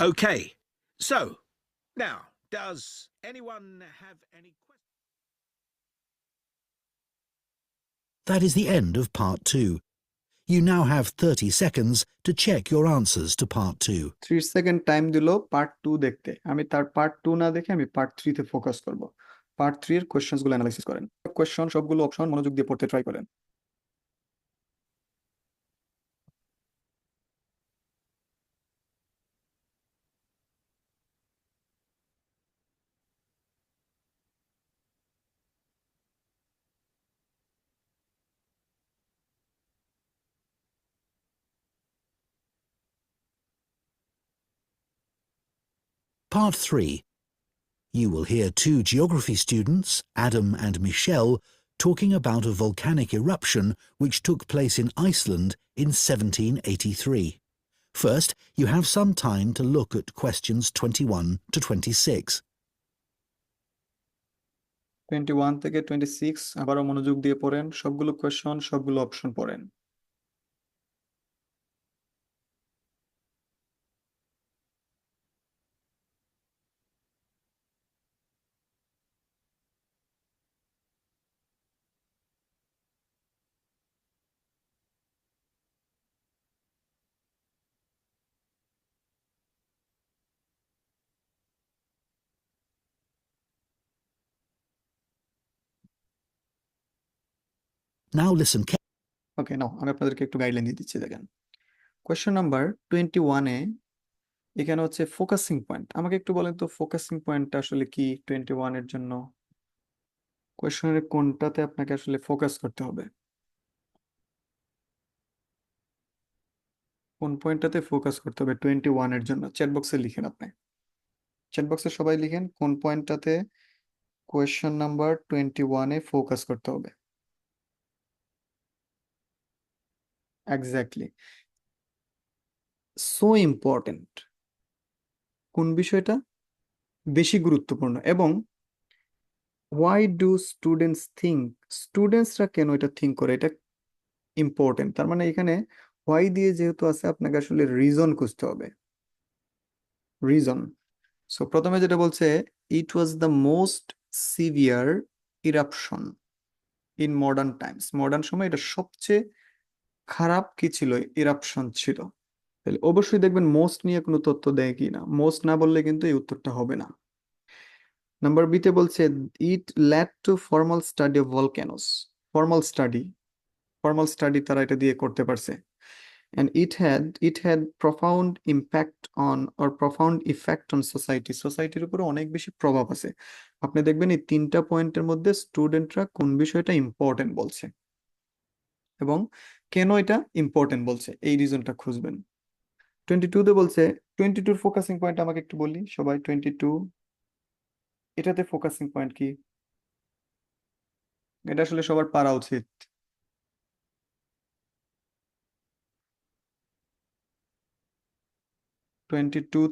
OK, so, now, does anyone have any questions? That is the end of part 2. You now have 30 seconds to check your answers to part 2. 3 second time দিল part 2 দেখতে। আমি তার part 2 না দেখে আমি part 3 তে focus করব। Part 3 এর কোশ্চেনস গুলো অ্যানালাইসিস করেন। কোশ্চেন সবগুলো অপশন মনোযোগ দিয়ে পড়তে ট্রাই করেন। Part 3. You will hear 2 geography students, Adam and Michelle, talking about a volcanic eruption which took place in Iceland in 1783. First, you have some time to look at questions 21 to 26. 21 থেকে 26 আবারও মনোযোগ দিয়ে পড়েন। সবগুলো question, সবগুলো option পড়েন। Now listen ওকে, নাও আমি আপনাদেরকে একটু গাইডলাইন দিয়ে দিচ্ছি। দেখেন, কোয়েশ্চেন নাম্বার 21 এ এখানে হচ্ছে ফোকাসিং পয়েন্ট। আমাকে একটু বলেন তো ফোকাসিং পয়েন্টটা আসলে কি 21 এর জন্য? কোয়েশ্চনের কোনটাতে আপনাকে আসলে ফোকাস করতে হবে? কোন পয়েন্টটাতে ফোকাস করতে হবে 21 এর জন্য? চ্যাট বক্সে লিখেন আপনি। চ্যাট বক্সে সবাই লিখেন কোন পয়েন্টটাতে কোয়েশ্চন নাম্বার 21 এ ফোকাস করতে হবে। Exactly, so important. কোন বিষয়টা বেশি গুরুত্বপূর্ণ এবং হোয়াই ডু স্টুডেন্টস থিঙ্ক, স্টুডেন্টসরা কেন এটা থিঙ্ক করে এটা ইম্পর্টেন্ট। তার মানে এখানে হোয়াই দিয়ে যেহেতু আছে আপনাকে আসলে রিজন খুঁজতে হবে। রিজন। সো প্রথমে যেটা বলছে, it was the most severe eruption in modern times. Modern সময় এটা সবচেয়ে খারাপ কি ছিল? ইরাপশন ছিল। তাহলে অবশ্যই দেখবেন মোস্ট নিয়ে কোনো তথ্য দেয় কি না। মোস্ট না বললে কিন্তু এই উত্তরটা হবে না। নাম্বার বিতে বলছে it led to formal study of volcanoes. Formal study তারা এটা দিয়ে করতে পারছে। and it had profound impact on or profound effect on society. সোসাইটির উপরে অনেক বেশি প্রভাব আছে। আপনি দেখবেন এই 3টা পয়েন্টের মধ্যে স্টুডেন্টরা কোন বিষয়টা ইম্পর্টেন্ট বলছে এবং কেন এটা ইম্পর্টেন্ট বলছে এই রিজনটা খুঁজবেন। 22 তে বলছে, 22 এর ফোকাসিং পয়েন্ট আমাকে একটু বলি সবাই। 22 এটাতে ফোকাসিং পয়েন্ট কি? এটা আসলে সবার পারা উচিত।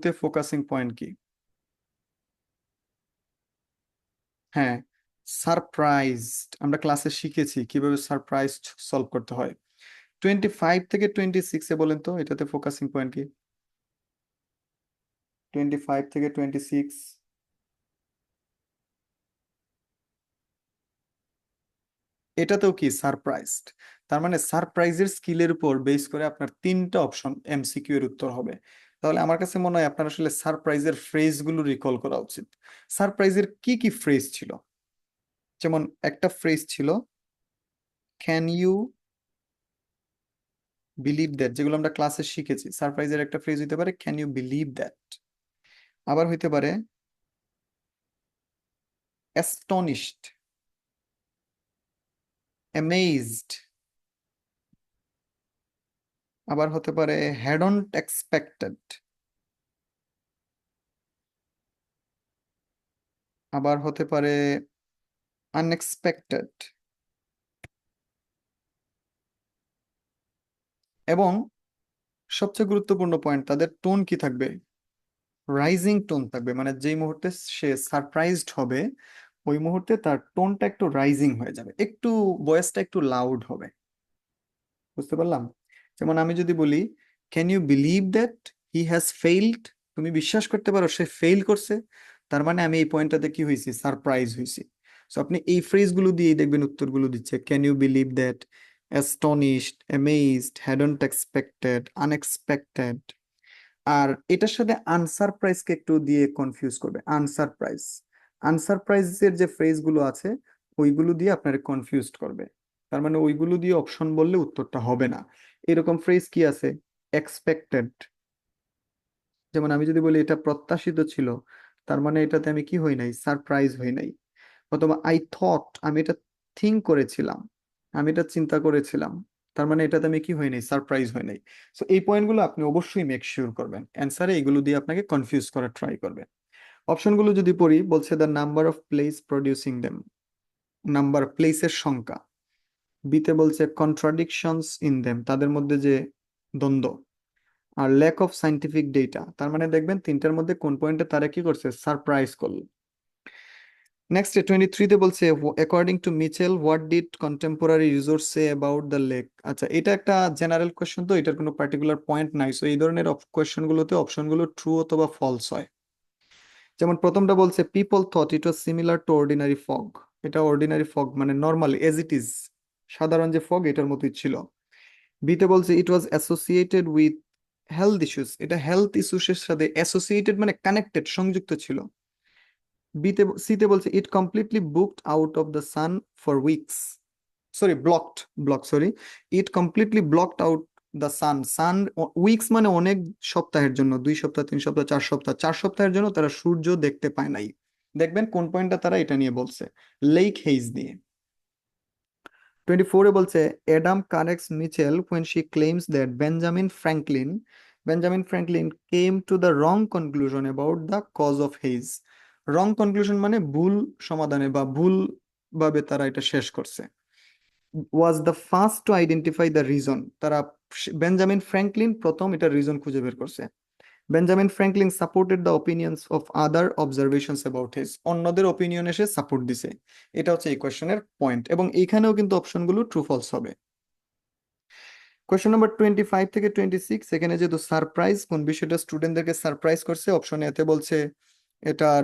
তে ফোকাসিং পয়েন্ট কি? হ্যাঁ, সারপ্রাইজড। আমরা ক্লাসে শিখেছি কিভাবে সারপ্রাইজ সলভ করতে হয়। 25 থেকে 26 এ বলেন তো এটাতে ফোকাসিং পয়েন্ট কি? 25 থেকে 26 এটাতেও কি সারপ্রাইজড। তার মানে সারপ্রাইজের স্কিলের উপর বেস করে আপনার 3টা অপশন এমসিকিউ এর উত্তর হবে। তাহলে আমার কাছে মনে হয় আপনার আসলে সারপ্রাইজের ফ্রেজগুলো রিকল করা উচিত। সারপ্রাইজের কি কি ফ্রেজ ছিল? যেমন একটা ফ্রেজ ছিল ক্যান ইউ বিলিভ দ্যাট, যেগুলো আমরা ক্লাসে শিখেছি। সারপ্রাইজের একটা ফ্রেজ হইতে পারে ক্যান ইউ বিলিভ দ্যাট। আবার হইতে পারে অ্যাস্টনিশড, অ্যামেজড, আবার হতে পারে হ্যাডন্ট এক্সপেক্টেড, আবার হতে পারে আনএক্সপেক্টেড। এবং সবচেয়ে গুরুত্বপূর্ণ পয়েন্ট, তাদের টোন কি থাকবে? রাইজিং টোন থাকবে, মানে যেই মুহূর্তে সে সারপ্রাইজড হবে ওই মুহূর্তে তার টোনটা একটু রাইজিং হয়ে যাবে, একটু ভয়েসটা একটু লাউড হবে। বুঝতে পারলাম? যেমন আমি যদি বলি can you believe that he has failed, তুমি বিশ্বাস করতে পারো সে ফেইল করছে, তার মানে আমি এই পয়েন্টটাতে কি হয়েছি? সারপ্রাইজ হয়েছি। সো আপনি এই ফ্রেজগুলো দিয়েই দেখবেন উত্তরগুলো দিচ্ছে, can you believe that, astonished, amazed, hadn't expected, unexpected. আর এটার সাথে আনসারপ্রাইজকে একটু দিয়ে কনফিউজ করবে। আনসারপ্রাইজের যে ফ্রেজগুলো আছে ওইগুলো দিয়ে আপনার কনফিউজড করবে, তার মানে ওইগুলো দিয়ে অপশন বললে উত্তরটা হবে না। এরকম ফ্রেজ কি আছে? এক্সপেক্টেড, যেমন আমি যদি বলি এটা প্রত্যাশিত ছিল, তার মানে এটাতে আমি কি হই নাই? সারপ্রাইজ হই নাই। অথবা আই থট, আমি এটা থিঙ্ক করেছিলাম, আমি এটা চিন্তা করেছিলাম, তার মানে এটাতে আমি কি হই নাই? সারপ্রাইজ হই নাই। সো এই পয়েন্টগুলো আপনি অবশ্যই মেক শিওর করবেন, অ্যান্সারে এগুলো দিয়ে আপনাকে কনফিউজ করার ট্রাই করবেন। অপশনগুলো যদি পড়ি, বলছে the number of place producing them, number প্লেসের সংখ্যা। বিতে বলছে কন্ট্রাডিকশনস ইন দেম, তাদের মধ্যে যে দ্বন্দ্ব। আর ল্যাক অফ সাইন্টিফিক ডেটা, তার মানে দেখবেন তিনটার মধ্যে কোন পয়েন্টে তারা কি করছে? সারপ্রাইজ করল। নেক্সট 23-তে বলছে according to Mitchell what did contemporary resource say about the lake. আচ্ছা, এটা একটা জেনারেল কোয়েশ্চেন, তো এটার কোনো পার্টিকুলার পয়েন্ট নাই। সো এই ধরনের কোয়েশ্চেনগুলোতে অপশনগুলো ট্রু অথবা ফলস হয়। যেমন প্রথমটা বলছে people thought it was similar to ordinary fog, এটা অর্ডিনারি ফগ মানে নর্মাল এজ ইট ইজ, সাধারণ যে ফগ এটার মতোই ছিল। বিতে বলছে it was associated with health issues, এটা হেলথ ইস্যুসের সাথে অ্যাসোসিয়েটেড মানে কানেক্টেড, সংযুক্ত ছিল। সিতে বলছে it completely booked out of the sun for weeks, sorry block sorry, it completely blocked out the sun weeks মানে অনেক সপ্তাহের জন্য, 2 সপ্তাহ, 3 সপ্তাহ, 4 সপ্তাহ, 4 সপ্তাহের জন্য তারা সূর্য দেখতে পায় নাই। দেখবেন কোন পয়েন্টটা তারা এটা নিয়ে বলছে? লেক হেইজ নিয়ে। 24-এ বলছে Adam কারেক্টস Mitchell when she claims that Benjamin Franklin came to the wrong conclusion about the cause of haze. wrong conclusion মানে ভুল সমাধানে বা ভুল ভাবে তারা এটা শেষ করছে। was the first to identify the reason, তারা বেঞ্জামিন ফ্র্যাঙ্কলিন প্রথম এটা রিজন খুঁজে বের করছে। Benjamin Franklin supported the opinions of other observations about his, অন্যদের ওপিনিয়ন এসে সাপোর্ট দিছে। এটা হচ্ছে এই কোয়েশ্চেনের পয়েন্ট, এবং এইখানেও কিন্তু অপশনগুলো ট্রু ফলস হবে। কোয়েশ্চেন নাম্বার 25 থেকে 26, এখানে যেহেতু সারপ্রাইজ, কোন বিষয়টা স্টুডেন্টদেরকে সারপ্রাইজ করছে, অপশন এতে বলছে এটার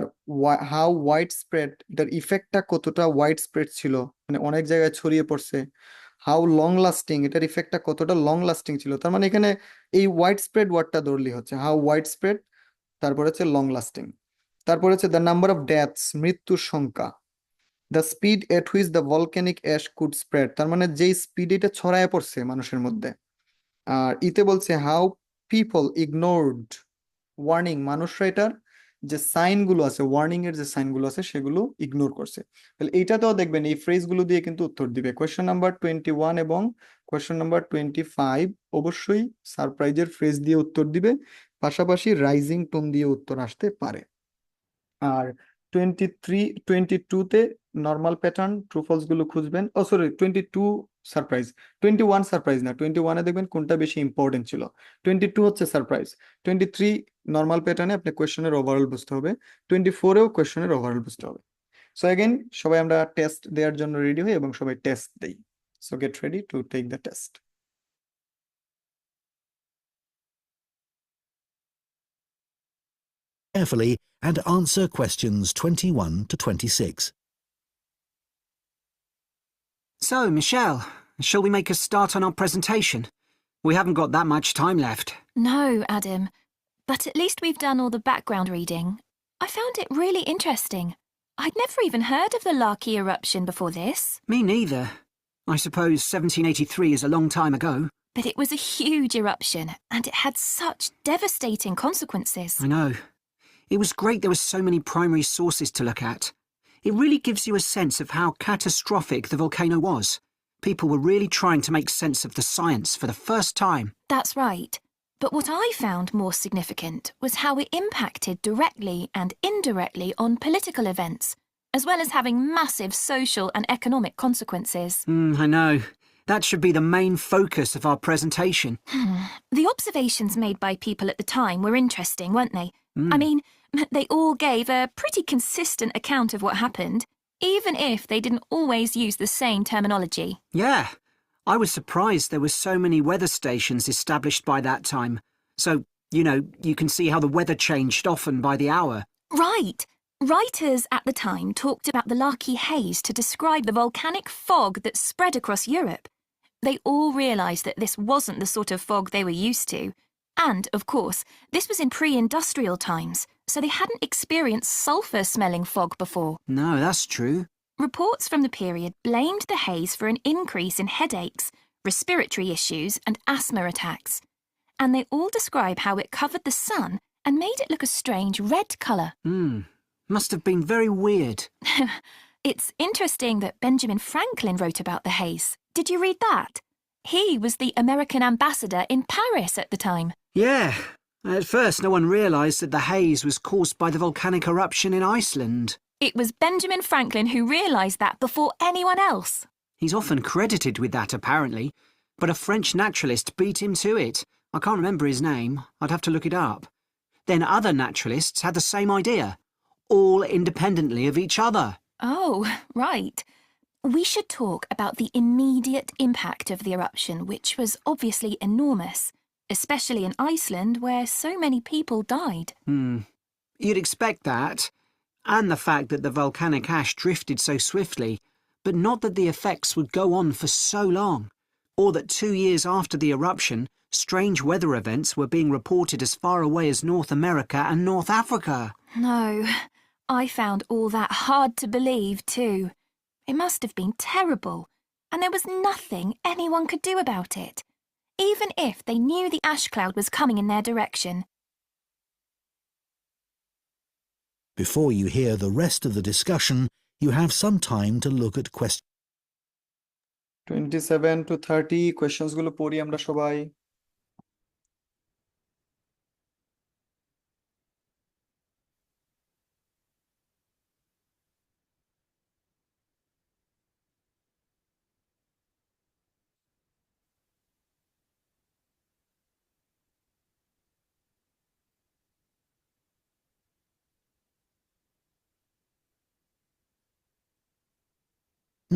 হাউ ওয়াইড স্প্রেড, এটার ইফেক্টটা কতটা ওয়াইড স্প্রেড ছিল, মানে অনেক জায়গায় ছড়িয়ে পড়ছে। হাউ লং লাস্টিং, এটার ইফেক্টটা কতটা লং লাস্টিং ছিল, তার মানে এখানে এই ওয়াইড স্প্রেড ওয়ার্ডটা ধরলি হচ্ছে হাউ ওয়াইড স্প্রেড, তারপর হচ্ছে লং লাস্টিং, তারপর হচ্ছে দ্য নাম্বার অফ ডেথস, মৃত্যুর সংখ্যা। The speed at which the volcanic ash could spread, তার মানে যেই স্পিড এটা ছড়ায় পড়ছে মানুষের মধ্যে। আর ইতে বলছে হাউ পিপল ইগনোরড ওয়ার্নিং, মানুষরা এটার যে সাইনগুলো আছে, ওয়ার্নিং এর যে সাইনগুলো আছে সেগুলো ইগনোর করছে। তাহলে এইটাতেও দেখবেন এই ফ্রেজগুলো দিয়ে কিন্তু উত্তর দিবে। কোয়েশ্চেন নাম্বার 21 এবং কোয়েশ্চেন নাম্বার 25 অবশ্যই সারপ্রাইজের ফ্রেজ দিয়ে উত্তর দিবে, পাশাপাশি রাইজিং টোন দিয়ে উত্তর আসতে পারে। আর 22-তে নর্মাল প্যাটার্ন ট্রু ফলস গুলো খুঁজবেন। ও সরি, 22 সারপ্রাইজ, 21 সারপ্রাইজ না, 21-এ দেখবেন কোনটা বেশি ইম্পর্টেন্ট ছিল। 22 হচ্ছে সারপ্রাইজ, 23 নর্মাল প্যাটার্নে আপনি কোয়েশ্চেনের ওভারঅল বুঝতে হবে, 24-এও কোয়েশ্চেনের ওভারঅল বুঝতে হবে। সো অ্যাগেন সবাই আমরা টেস্ট দেওয়ার জন্য রেডি হই এবং সবাই টেস্ট দেই। So get ready to take the test. Carefully and answer questions 21 to 26. So, Michelle, shall we make a start on our presentation? We haven't got that much time left. No, Adam. But at least we've done all the background reading. I found it really interesting. I'd never even heard of the Larky eruption before this. Me neither. I suppose 1783 is a long time ago. But it was a huge eruption, and it had such devastating consequences. I know. It was great there were so many primary sources to look at. It really gives you a sense of how catastrophic the volcano was. People were really trying to make sense of the science for the first time. That's right. But what I found more significant was how it impacted directly and indirectly on political events, as well as having massive social and economic consequences. I know. That should be the main focus of our presentation. The observations made by people at the time were interesting, weren't they? I mean, they all gave a pretty consistent account of what happened, even if they didn't always use the same terminology. Yeah. I was surprised there were so many weather stations established by that time. So, you can see how the weather changed often by the hour. Right. Writers at the time talked about the Larky Haze to describe the volcanic fog that spread across Europe. They all realised that this wasn't the sort of fog they were used to. And, of course, this was in pre-industrial times, so they hadn't experienced sulphur-smelling fog before. No, that's true. Reports from the period blamed the haze for an increase in headaches, respiratory issues and asthma attacks. And they all describe how it covered the sun and made it look a strange red colour. Must have been very weird. It's interesting that Benjamin Franklin wrote about the haze. Did you read that? He was the American ambassador in Paris at the time. Yeah. At first, no one realised that the haze was caused by the volcanic eruption in Iceland. It was Benjamin Franklin who realised that before anyone else. He's often credited with that, apparently, but a French naturalist beat him to it. I can't remember his name. I'd have to look it up. Then other naturalists had the same idea, all independently of each other. Oh, right. We should talk about the immediate impact of the eruption, which was obviously enormous, especially in Iceland, where so many people died. You'd expect that, and the fact that the volcanic ash drifted so swiftly, but not that the effects would go on for so long, or that 2 years after the eruption, strange weather events were being reported as far away as North America and North Africa. No, I found all that hard to believe too. It must have been terrible, and there was nothing anyone could do about it, even if they knew the ash cloud was coming in their direction. Before you hear the rest of the discussion, you have some time to look at questions. 27 to 30 questions গুলো পড়ি আমরা সবাই।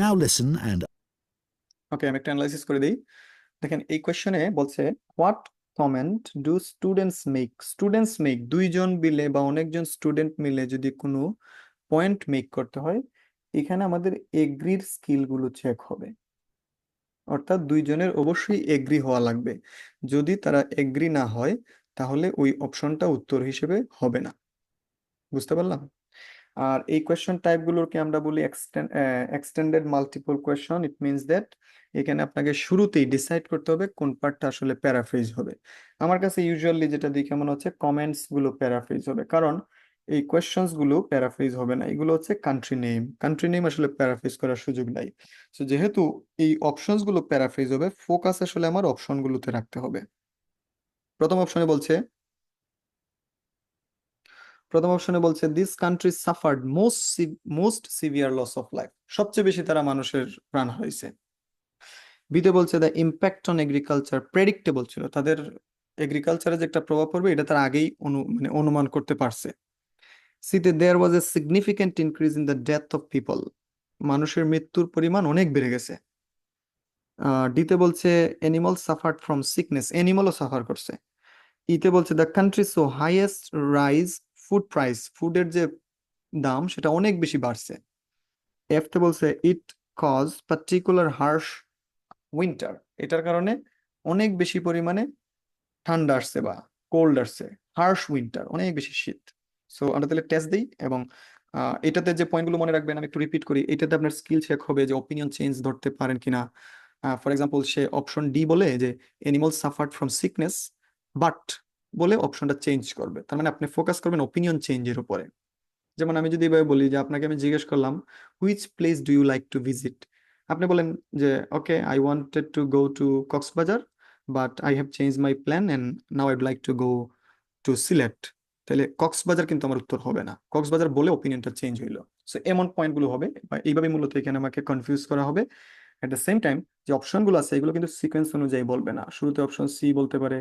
Now listen and ওকে, আমি একটা analysis করে দিই। দেখেন এই কোশ্চেনে বলছে what comment do students make দুইজন মিলে বা অনেকজন স্টুডেন্ট মিলে যদি কোনো পয়েন্ট মেক করতে হয়, এখানে আমাদের এগ্রির স্কিলগুলো চেক হবে। অর্থাৎ দুইজনের অবশ্যই এগ্রি হওয়া লাগবে। যদি তারা এগ্রি না হয় তাহলে ওই অপশনটা উত্তর হিসেবে হবে না। বুঝতে পারলাম? আর এই কোয়েশ্চন টাইপগুলোকে আমরা বলি extended multiple question. It means that এখানে আপনাকে শুরুতেই ডিসাইড করতে হবে কোন পার্টটা আসলে প্যারাফ্রেজ হবে। আমার কাছে ইউজুয়ালি যেটা দেখে মনে হচ্ছে কমেন্টস গুলো প্যারাফ্রেজ হবে, কারণ এই কোয়েশ্চনস গুলো প্যারাফ্রেজ হবে না, এগুলো হচ্ছে কান্ট্রি নেম আসলে প্যারাফ্রেজ করার সুযোগ নাই। সো যেহেতু এই অপশনস গুলো প্যারাফ্রেজ হবে, ফোকাস আসলে আমার অপশন গুলোতে রাখতে হবে। প্রথম অপশনে বলছে this country suffered most severe loss of life, সবচেয়ে বেশি তারা মানুষের প্রাণ হারাইছে। বিতে বলছে the impact on agriculture predictable ছিল, তাদের এগ্রিকালচারে যে একটা প্রভাব পড়বে এটা তারা আগেই অনুমান করতে পারছে। সিতে there was a significant increase in the death of people, মানুষের মৃত্যুর পরিমাণ অনেক বেড়ে গেছে। ডিতে বলছে অ্যানিমাল সাফার্ড ফ্রম সিকনেস, অ্যানিমালও সাফার করছে। ইতে বলছে the country so highest rise food price, ফুডের যে দাম সেটা অনেক বেশি বাড়ছে। এফতে বলছে it cause particular harsh winter, এটার কারণে অনেক বেশি পরিমাণে ঠান্ডা আসছে বা কোল্ড আসছে, হার্শ উইন্টার, অনেক বেশি শীত। সো আমরা তাহলে টেস্ট দিই এবং এটাতে যে পয়েন্টগুলো মনে রাখবেন আমি একটু রিপিট করি। এটাতে আপনার স্কিল চেক হবে যে অপিনিয়ন চেঞ্জ ধরতে পারেন কিনা। For example say option D বলে যে animal suffered from sickness but বলে অপশনটা চেঞ্জ করবে, তার মানে আপনি ফোকাস করবেন অপিনিয়ন চেঞ্জের উপরে। যেমন আমি যদি এভাবে বলি যে আপনাকে আমি জিজ্ঞেস করলাম which place do you like to visit, আপনি বলেন যে okay I wanted to go to Cox's Bazar but I have change my plan and now I'd like to go to Sylhet, তাহলে কক্সবাজার কিন্তু আমার উত্তর হবে না, কক্সবাজার বলে ওপিনিয়নটা চেঞ্জ হইলো। সো এমন পয়েন্টগুলো হবে বা এইভাবে মূলত এখানে আমাকে কনফিউজ করা হবে। এট দ্য সেম টাইম যে অপশনগুলো আছে এগুলো কিন্তু সিকোয়েন্স অনুযায়ী বলবে না, শুরুতে অপশন সি বলতে পারে,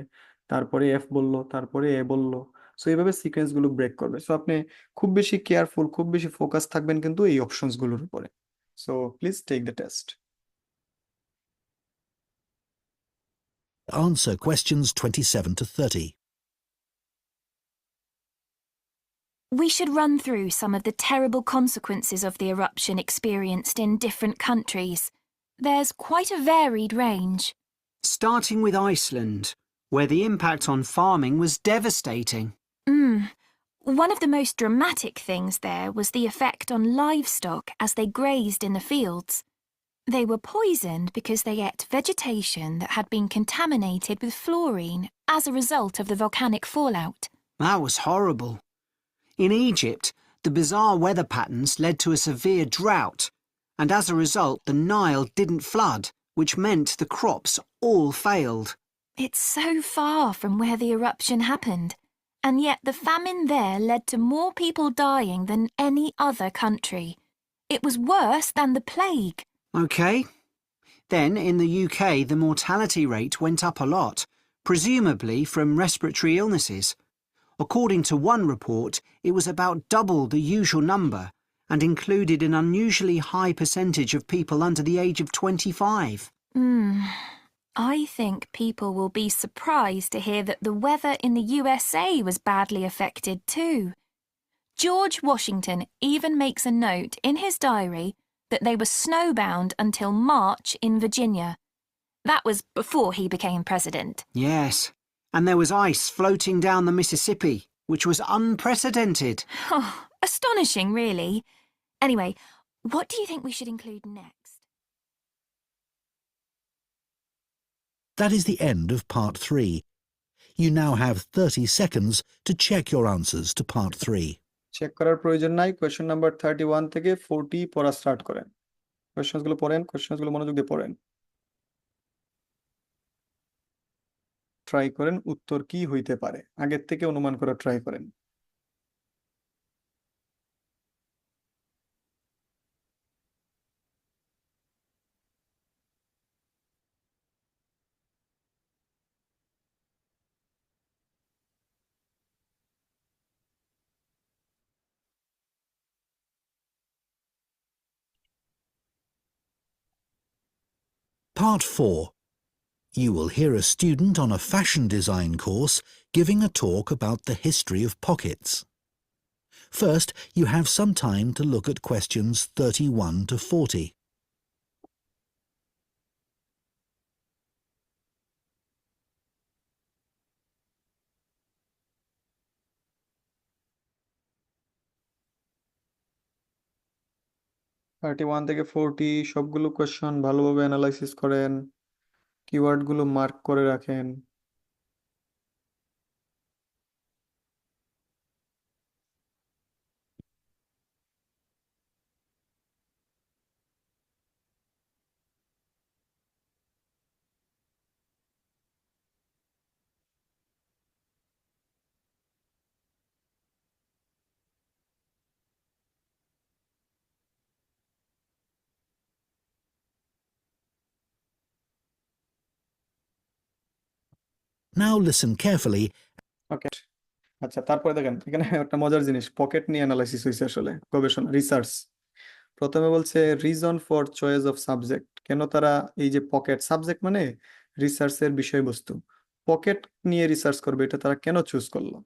তারপরে এফ বললো, তারপরে এ বললো। সো এইভাবে সিকোয়েন্স গুলো ব্রেক করবে। সো আপনি খুব বেশি কেয়ারফুল, খুব বেশি ফোকাস থাকবেন কিন্তু এই অপশনস গুলোর উপরে। So please take the test. Answer questions 27 to 30. We should run through some of the terrible consequences of the eruption experienced in different countries. There's quite a varied range. Starting with Iceland, where the impact on farming was devastating. One of the most dramatic things there was the effect on livestock as they grazed in the fields. They were poisoned because they ate vegetation that had been contaminated with fluorine as a result of the volcanic fallout. That was horrible. In Egypt, the bizarre weather patterns led to a severe drought, and as a result, the Nile didn't flood, which meant the crops all failed. It's so far from where the eruption happened, and yet the famine there led to more people dying than any other country. It was worse than the plague. OK. Then, in the UK, the mortality rate went up a lot, presumably from respiratory illnesses. According to one report, it was about double the usual number and included an unusually high percentage of people under the age of 25. I think people will be surprised to hear that the weather in the USA was badly affected too. George Washington even makes a note in his diary that they were snowbound until March in Virginia. That was before he became president. Yes, and there was ice floating down the Mississippi, which was unprecedented. Oh, astonishing, really. Anyway, what do you think we should include next? That is the end of part 3. You now have 30 seconds to check your answers to part 3. Check করার প্রয়োজন নাই, question number 31 থেকে 40 পড়া start করেন। Questions গুলো পড়েন, questions গুলো মনোযোগ দিয়ে পড়েন, ট্রাই করেন উত্তর কি হইতে পারে, আগের থেকে অনুমান করা ট্রাই করেন। Part 4. You will hear a student on a fashion design course giving a talk about the history of pockets. First, you have some time to look at questions 31 to 40. Thirty one থেকে 40 সবগুলো question ভালোভাবে analysis করেন, keyword গুলো mark করে রাখেন। Now listen carefully. ওকে, আচ্ছা তারপরে দেখেন এখানে একটা মজার জিনিস, পকেট নিয়ে অ্যানালাইসিস হয়েছে আসলে, গবেষণা, রিসার্চ। প্রথমে বলছে reason for choice of subject, কেন তারা এই যে পকেট, সাবজেক্ট মানে রিসার্চের বিষয়বস্তু, পকেট নিয়ে রিসার্চ করবে এটা তারা কেন চুজ করলো।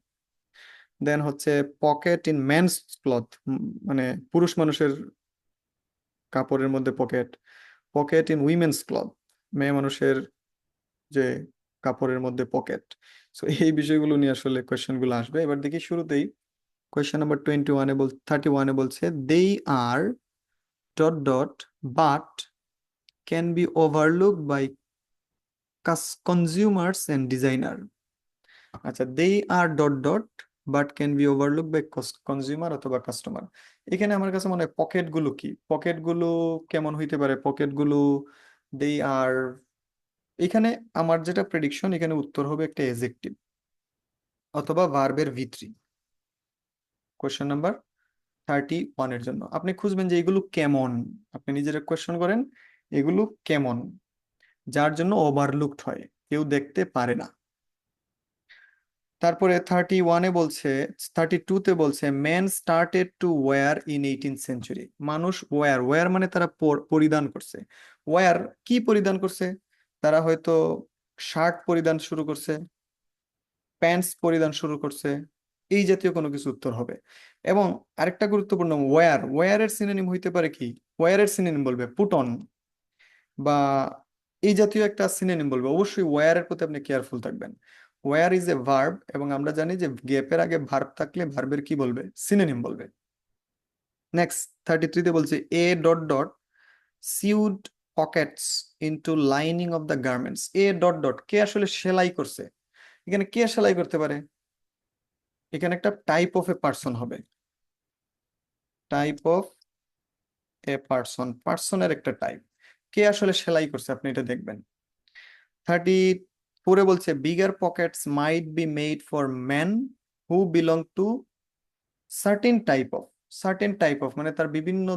দেন হচ্ছে পকেট ইন মেন্স ক্লথ, মানে পুরুষ মানুষের কাপড়ের মধ্যে pocket, pocket in women's cloth, মেয়ে মানুষের যে কাপড়ের মধ্যে পকেট। সো এই বিষয়গুলো নিয়ে আসলে কোয়েশ্চেন গুলো আসবে। এবার দেখি শুরুতেই কোয়েশ্চেন নাম্বার 31 বলছে they are dot dot but can be overlook by consumers and designer. আচ্ছা they are dot dot but can be overlook by consumer অথবা কাস্টমার। এখানে আমার কাছে মনে হয় পকেটগুলো কি, পকেটগুলো কেমন হইতে পারে, পকেটগুলো দে আর, এখানে আমার যেটা প্রেডিকশন, এখানে উত্তর হবে একটা এজেক্টিভ অথবা ভার্বের ভি3। কোয়েশ্চেন নাম্বার 31 এর জন্য আপনি খুঁজবেন যে এগুলো কেমন, আপনি নিজেরা কোয়েশ্চেন করেন এগুলো কেমন, যার জন্য ওভারলুকড হয়, কেউ দেখতে পারে না। তারপরে 31-এ বলছে, 32-তে বলছে man started to wire in 18th century. মানুষ ওয়্যার, ওয়্যার মানে তারা পরিধান করছে। ওয়্যার কি পরিধান করছে? তারা হয়তো শার্ট পরিধান শুরু করছে, প্যান্টস পরিধান শুরু করছে, এই জাতীয় কোনো কিছু উত্তর হবে। এবং আরেকটা গুরুত্বপূর্ণ, ওয়্যার, ওয়্যারের সিনোনিম হইতে পারে কি? ওয়্যারের সিনোনিম বলবে পুট অন বা এই জাতীয় একটা সিনোনিম বলবে। অবশ্যই ওয়্যারের প্রতি আপনি কেয়ারফুল থাকবেন। ওয়্যার ইজ এ ভার্ব, এবং আমরা জানি যে গ্যাপের আগে ভার্ব থাকলে ভার্বের কি বলবে? সিনোনিম বলবে। নেক্সট 33-তে বলছে a dot dot sewed pockets into lining of the garments. A dot dot, কে আসলে সেলাই করছে? এখানে কে সেলাই করতে পারে? এখানে একটা টাইপ অফ এ পার্সন হবে, টাইপ অফ এ পার্সন, পার্সনের একটা টাইপ। কে আসলে সেলাই করছে আপনি এটা দেখবেন। 34-এ বলছে bigger Pockets might be made for man who belong to certain type of, certain type of মানে তার বিভিন্ন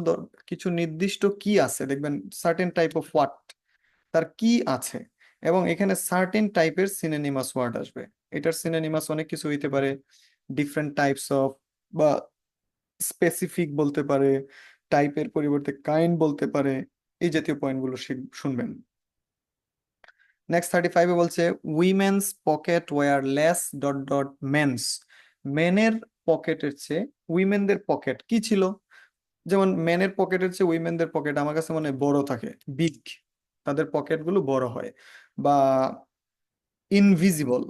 কিছু নির্দিষ্ট কি আছে, দেখবেন সার্টেন টাইপ অফ হোয়াট, তার কি আছে। এবং এখানে সার্টেন টাইপের সিনোনিমাস ওয়ার্ড আসবে। এটার সিনোনিমাস অনেক কিছু হইতে পারে, ডিফারেন্ট টাইপস অফ, বা স্পেসিফিক বলতে পারে, টাইপের পরিবর্তে কাইন্ড বলতে পারে, এই জাতীয় পয়েন্টগুলো শুনবেন। নেক্সট 35-এ বলছে women's pocket were less dot dot men's. মেনের পকেটের চেয়ে উইমেনদের পকেট কি ছিল? যেমন মেনের পকেটের চেয়ে উইমেনদের পকেট আমার কাছে মনে হয় বড় থাকে, বিগ, তাদের পকেটগুলো বড় হয়, বা ইনভিজিবল,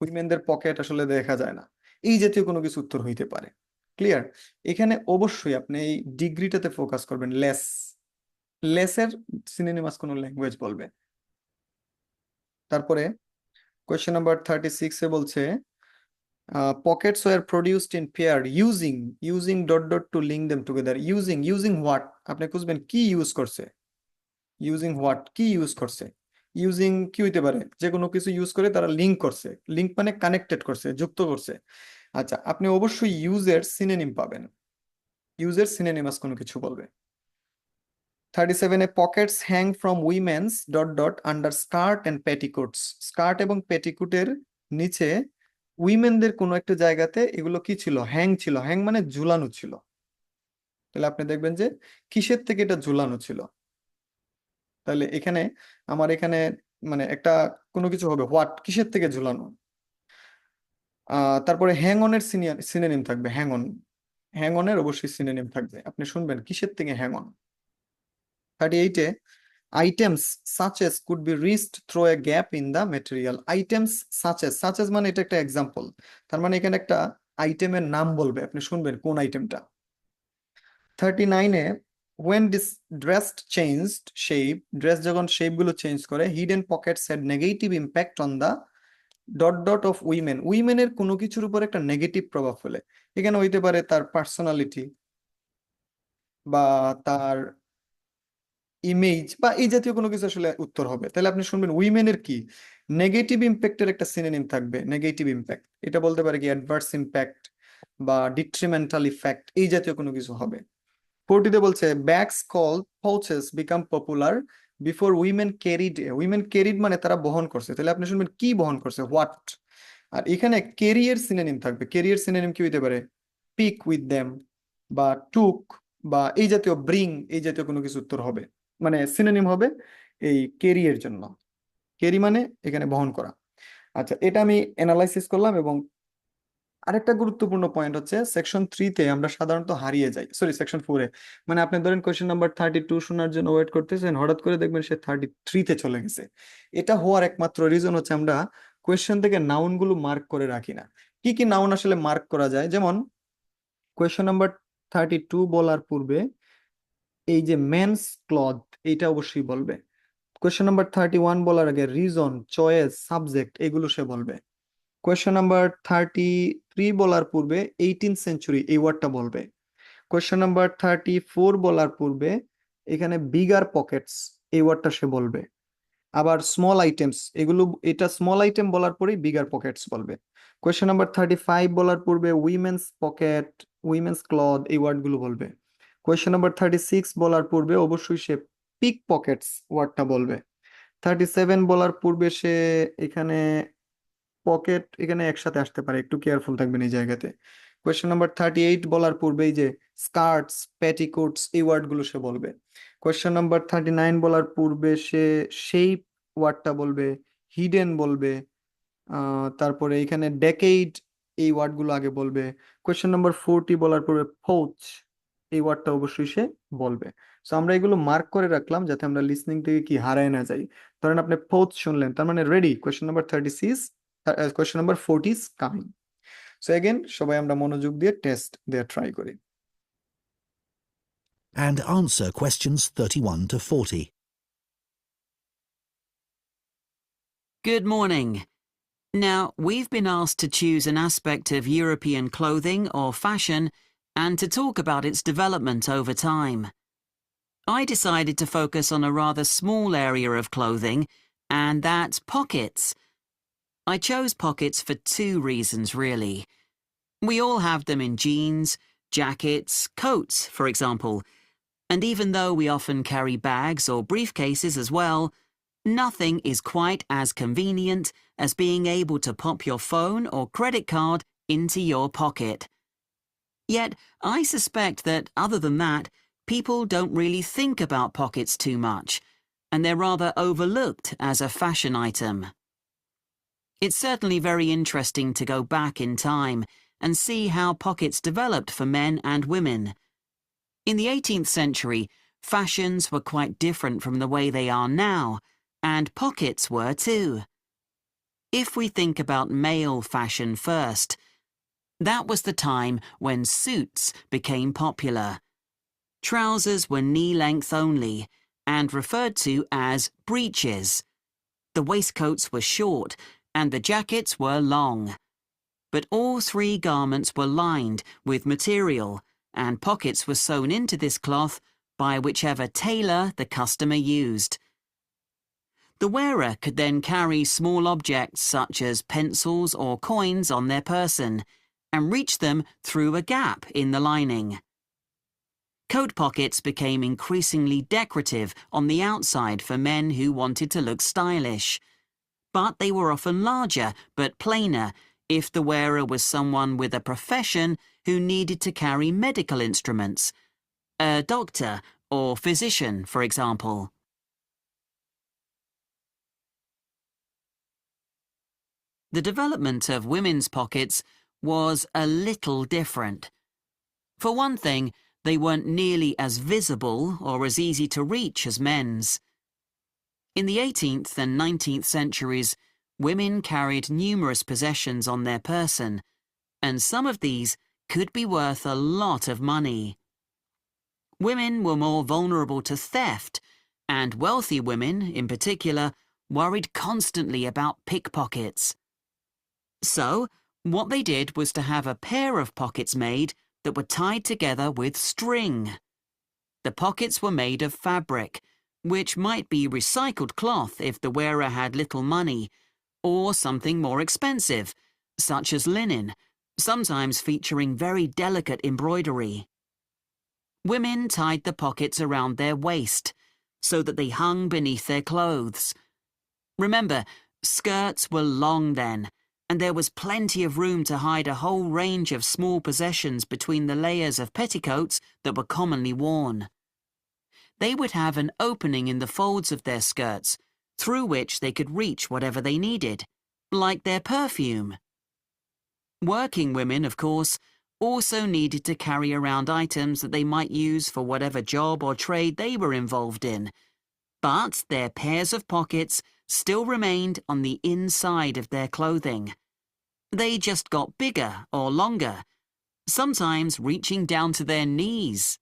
উইমেনদের পকেট আসলে দেখা যায় না, এই জাতীয় কোনো কিছু উত্তর হইতে পারে। ক্লিয়ার? এখানে অবশ্যই আপনি এই ডিগ্রিটাতে ফোকাস করবেন। লেস, লেসের সিনোনিমাস কোন ল্যাঙ্গুয়েজ বলবে। তারপরে কোয়েশ্চেন নাম্বার 36-এ বলছে pockets were produced in pair using, using dot dot to link them together. Using, using what, আপনি খুঁজবেন কি ইউজ করছে, ইউজিং হোয়াট, কি ইউজ করছে। ইউজিং কি হইতে পারে? যে কোনো কিছু ইউজ করে তারা লিঙ্ক করছে, লিঙ্ক মানে কানেক্টেড করছে, যুক্ত করছে। আচ্ছা, আপনি অবশ্যই ইউজের সিনোনিম পাবেন, ইউজের সিনোনিমাস কোনো কিছু বলবে। 37-এ pockets hang from women's dot dot under skirt and petticoats. Skirt এবং পেটিকোটের নিচে উইমেনদের কোনো একটা জায়গাতে এগুলো কি ছিল? হ্যাং ছিল। হ্যাং মানে ঝুলানো ছিল। তাহলে আপনি দেখবেন যে কিসের থেকে এটা ঝুলানো ছিল। তাহলে এখানে আমার এখানে মানে একটা কোনো কিছু হবে, হোয়াট, কিসের থেকে ঝুলানো। তারপরে হ্যাং অনের সিনোনিম থাকবে, হ্যাং অন, হ্যাং অনের অবশ্যই সিনোনিম থাকবে, আপনি শুনবেন কিসের থেকে হ্যাং অন। 38-এ items such as could be reached through a gap in the material. Items such as মানে এটা একটা এক্সাম্পল, তার মানে এখানে একটা আইটেমের নাম বলবে, আপনি শুনবেন কোন আইটেমটা। 39-এ when this dressed changed shape, dress যখন শেপ গুলো চেঞ্জ করে, hidden pockets had negative impact on the dot dot of women. উইমেনের কোনো কিছুর উপর একটা নেগেটিভ প্রভাব ফেলে। এখানে হইতে পারে তার পার্সোনালিটি বা তার ইমেজ বা এই জাতীয় কোনো কিছু আসলে উত্তর হবে। তাহলে আপনি শুনবেন উইমেনের কি নেগেটিভ ইম্প্যাক্টের একটা সিনোনিম থাকবে, নেগেটিভ ইম্প্যাক্ট। এটা বলতে পারে কি অ্যাডভার্স ইম্প্যাক্ট বা ডিট্রিমেন্টাল ইফেক্ট, এই জাতীয় কোনো কিছু হবে। 40-তে বলছে bags call pouches become popular before women carried. Women carried মানে তারা বহন করছে, তাহলে আপনি শুনবেন কি বহন করছে, হোয়াট। আর এখানে ক্যারিয়ের সিনোনিম থাকবে। ক্যারিয়ের সিনোনিম কি হইতে পারে? পিক উইথ দেম বা টুক বা এই জাতীয়, ব্রিং, এই জাতীয় কোনো কিছু উত্তর হবে, মানে সিনোনিম হবে এই ক্যারিয়ের জন্য। ক্যারি মানে এখানে বহন করা। আচ্ছা, এটা আমি অ্যানালাইসিস করলাম। এবং আরেকটা গুরুত্বপূর্ণ পয়েন্ট হচ্ছে সেকশন 3-তে আমরা সাধারণত হারিয়ে যাই, সরি সেকশন 4-এ। মানে আপনি ধরেন কোয়েশ্চেন নাম্বার 32 শোনার জন্য ওয়েট করতেছেন, হঠাৎ করে দেখবেন সে 33-তে চলে গেছে। এটা হওয়ার একমাত্র রিজন হচ্ছে আমরা কোয়েশ্চেন থেকে নাউন গুলো মার্ক করে রাখি না। কি কি নাউন আসলে মার্ক করা যায়? যেমন কোয়েশ্চেন নাম্বার 32 বলার পূর্বে এই যে মেন্স ক্লথ, এইটা অবশ্যই বলবে। কোয়েশ্চেন নাম্বার 31 বলার আগে রিজন, চয়েস, সাবজেক্ট, এগুলো সে বলবে। কোয়েশ্চেন নাম্বার 33 বলার পূর্বে 18th সেঞ্চুরি এই ওয়ার্ডটা বলবে। কোয়েশ্চেন নাম্বার 34 বলার পূর্বে এখানে বিগার পকেটস এই ওয়ার্ডটা সে বলবে। আবার স্মল আইটেমস এগুলো, এটা স্মল আইটেম বলার পরেই বিগার পকেটস বলবে। কোয়েশ্চেন নাম্বার 35 বলার পূর্বে উইমেন্স পকেট, উইমেন্স ক্লথ এই ওয়ার্ডগুলো বলবে। কোয়েশ্চেন নাম্বার 36 বলার পূর্বে অবশ্যই সে পিক পকেটস ওয়ার্ডটা বলবে। 37 বলার পূর্বে সে এখানে পকেট এখানে একসাথে আসতে পারে, একটু কেয়ারফুল থাকবেন এই জায়গাতে। কোয়েশ্চেন নাম্বার 38 বলার পূর্বেই যে স্কার্টস, পেটিকোটস এই ওয়ার্ডগুলো সে বলবে। কোয়েশ্চেন নাম্বার 39 বলার পূর্বে সে শেপ ওয়ার্ডটা বলবে, হিডেন বলবে, তারপরে এখানে ডেকেইড এই ওয়ার্ডগুলো আগে বলবে। কোয়েশ্চেন নাম্বার 40 বলার পূর্বে ফৌচ এই ওয়ার্ডটা অবশ্যই সে বলবে। সো আমরা এগুলো মার্ক করে রাখলাম যাতে আমরা লিসনিং থেকে কি হারায় না যাই। ধরেন আপনি ফৌচ শুনলেন, তার মানে ready, question number 36, question number 40 is coming. So again সবাই আমরা মনোযোগ দিয়ে টেস্ট দিয়ে ট্রাই করি। And answer questions 31 to 40. Good morning. Now, we've been asked to choose an aspect of European clothing or fashion and to talk about its development over time. I decided to focus on a rather small area of clothing, and that's pockets. I chose pockets for two reasons, really. We all have them in jeans, jackets, coats, for example, and even though we often carry bags or briefcases as well, nothing is quite as convenient as being able to pop your phone or credit card into your pocket. Yet, I suspect that, other than that, people don't really think about pockets too much, and they're rather overlooked as a fashion item. It's certainly very interesting to go back in time and see how pockets developed for men and women. In the 18th century, fashions were quite different from the way they are now, and pockets were too. If we think about male fashion first, that was the time when suits became popular. Trousers were knee-length only and referred to as breeches. The waistcoats were short and the jackets were long. But all three garments were lined with material, and pockets were sewn into this cloth by whichever tailor the customer used. The wearer could then carry small objects such as pencils or coins on their person and reach them through a gap in the lining. Coat pockets became increasingly decorative on the outside for men who wanted to look stylish, but they were often larger but plainer if the wearer was someone with a profession who needed to carry medical instruments, a doctor or physician, for example. The development of women's pockets was a little different. For one thing, they weren't nearly as visible or as easy to reach as men's. In the 18th and 19th centuries, women carried numerous possessions on their person, and some of these could be worth a lot of money. Women were more vulnerable to theft, and wealthy women, in particular, worried constantly about pickpockets. So, what they did was to have a pair of pockets made that were tied together with string. The pockets were made of fabric, which might be recycled cloth if the wearer had little money, or something more expensive, such as linen, sometimes featuring very delicate embroidery. Women tied the pockets around their waist, so that they hung beneath their clothes. Remember, skirts were long then, and there was plenty of room to hide a whole range of small possessions between the layers of petticoats that were commonly worn. They would have an opening in the folds of their skirts, through which they could reach whatever they needed, like their perfume. Working women, of course, also needed to carry around items that they might use for whatever job or trade they were involved in, but their pairs of pockets still remained on the inside of their clothing. They just got bigger or longer, sometimes reaching down to their knees.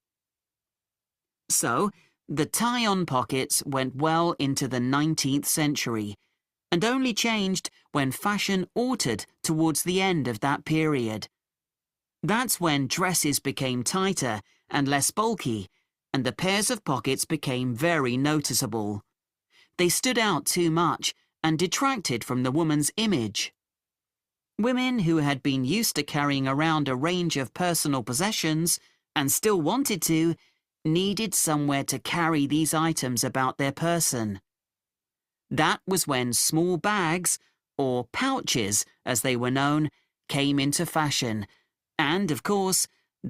So, the tie-on pockets went well into the 19th century, and only changed when fashion altered towards the end of that period. That's when dresses became tighter and less bulky, and the pairs of pockets became very noticeable. They stood out too much and detracted from the woman's image. Women who had been used to carrying around a range of personal possessions, and still wanted to, needed somewhere to carry these items about their person. That was when small bags, or pouches as they were known, came into fashion, and, of course,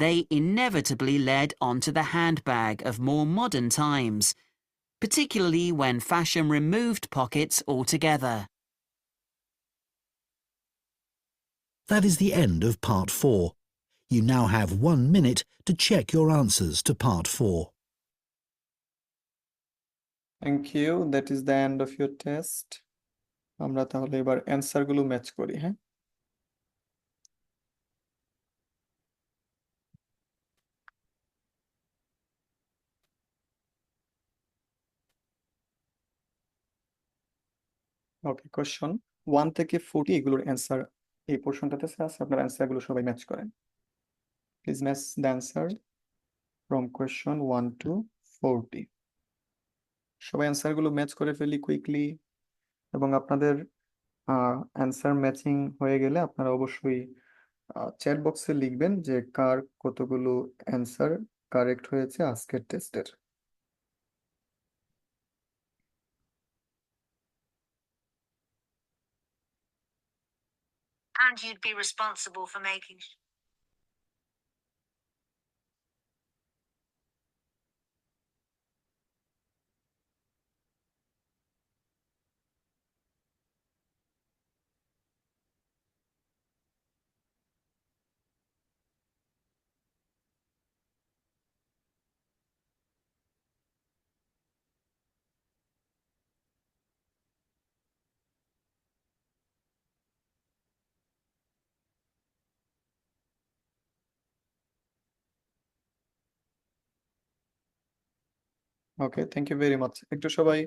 they inevitably led onto the handbag of more modern times, particularly when fashion removed pockets altogether. That is the end of part 4. You now have 1 minute to check your answers to part 4. Thank you. That is the end of your test. আমরা তাহলে এবার answer গুলো match করি, হ্যাঁ? ওকে, question 1 থেকে 40 এগুলোর answer এই পোর্শনটাতে আছে, আপনার অ্যান্সার গুলো সবাই ম্যাচ করেন। Please match the answer from question 1 to 40। সবাই অ্যান্সার গুলো ম্যাচ করে ফেলি কুইকলি, এবং আপনাদের অ্যান্সার ম্যাচিং হয়ে গেলে আপনারা অবশ্যই চ্যাট বক্সে লিখবেন যে কার কতগুলো অ্যান্সার কারেক্ট হয়েছে আজকের টেস্টের। And you'd be responsible for making okay, thank you very much. একটু সবাই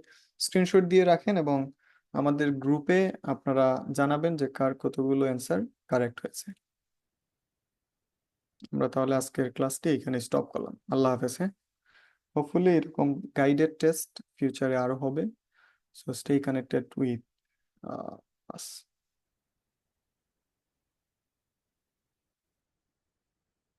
স্ক্রিনশট দিয়ে রাখেন এবং আমাদের গ্রুপে আপনারা জানাবেন যে কার কতগুলো অ্যান্সার কারেক্ট হয়েছে। আমরা তাহলে আজকের ক্লাসটি এখানে স্টপ করলাম। আল্লাহ হাফেজ। হ্যাঁ, হোপফুলি এরকম গাইডেড টেস্ট ফিউচারে আরো হবে। So stay connected with us.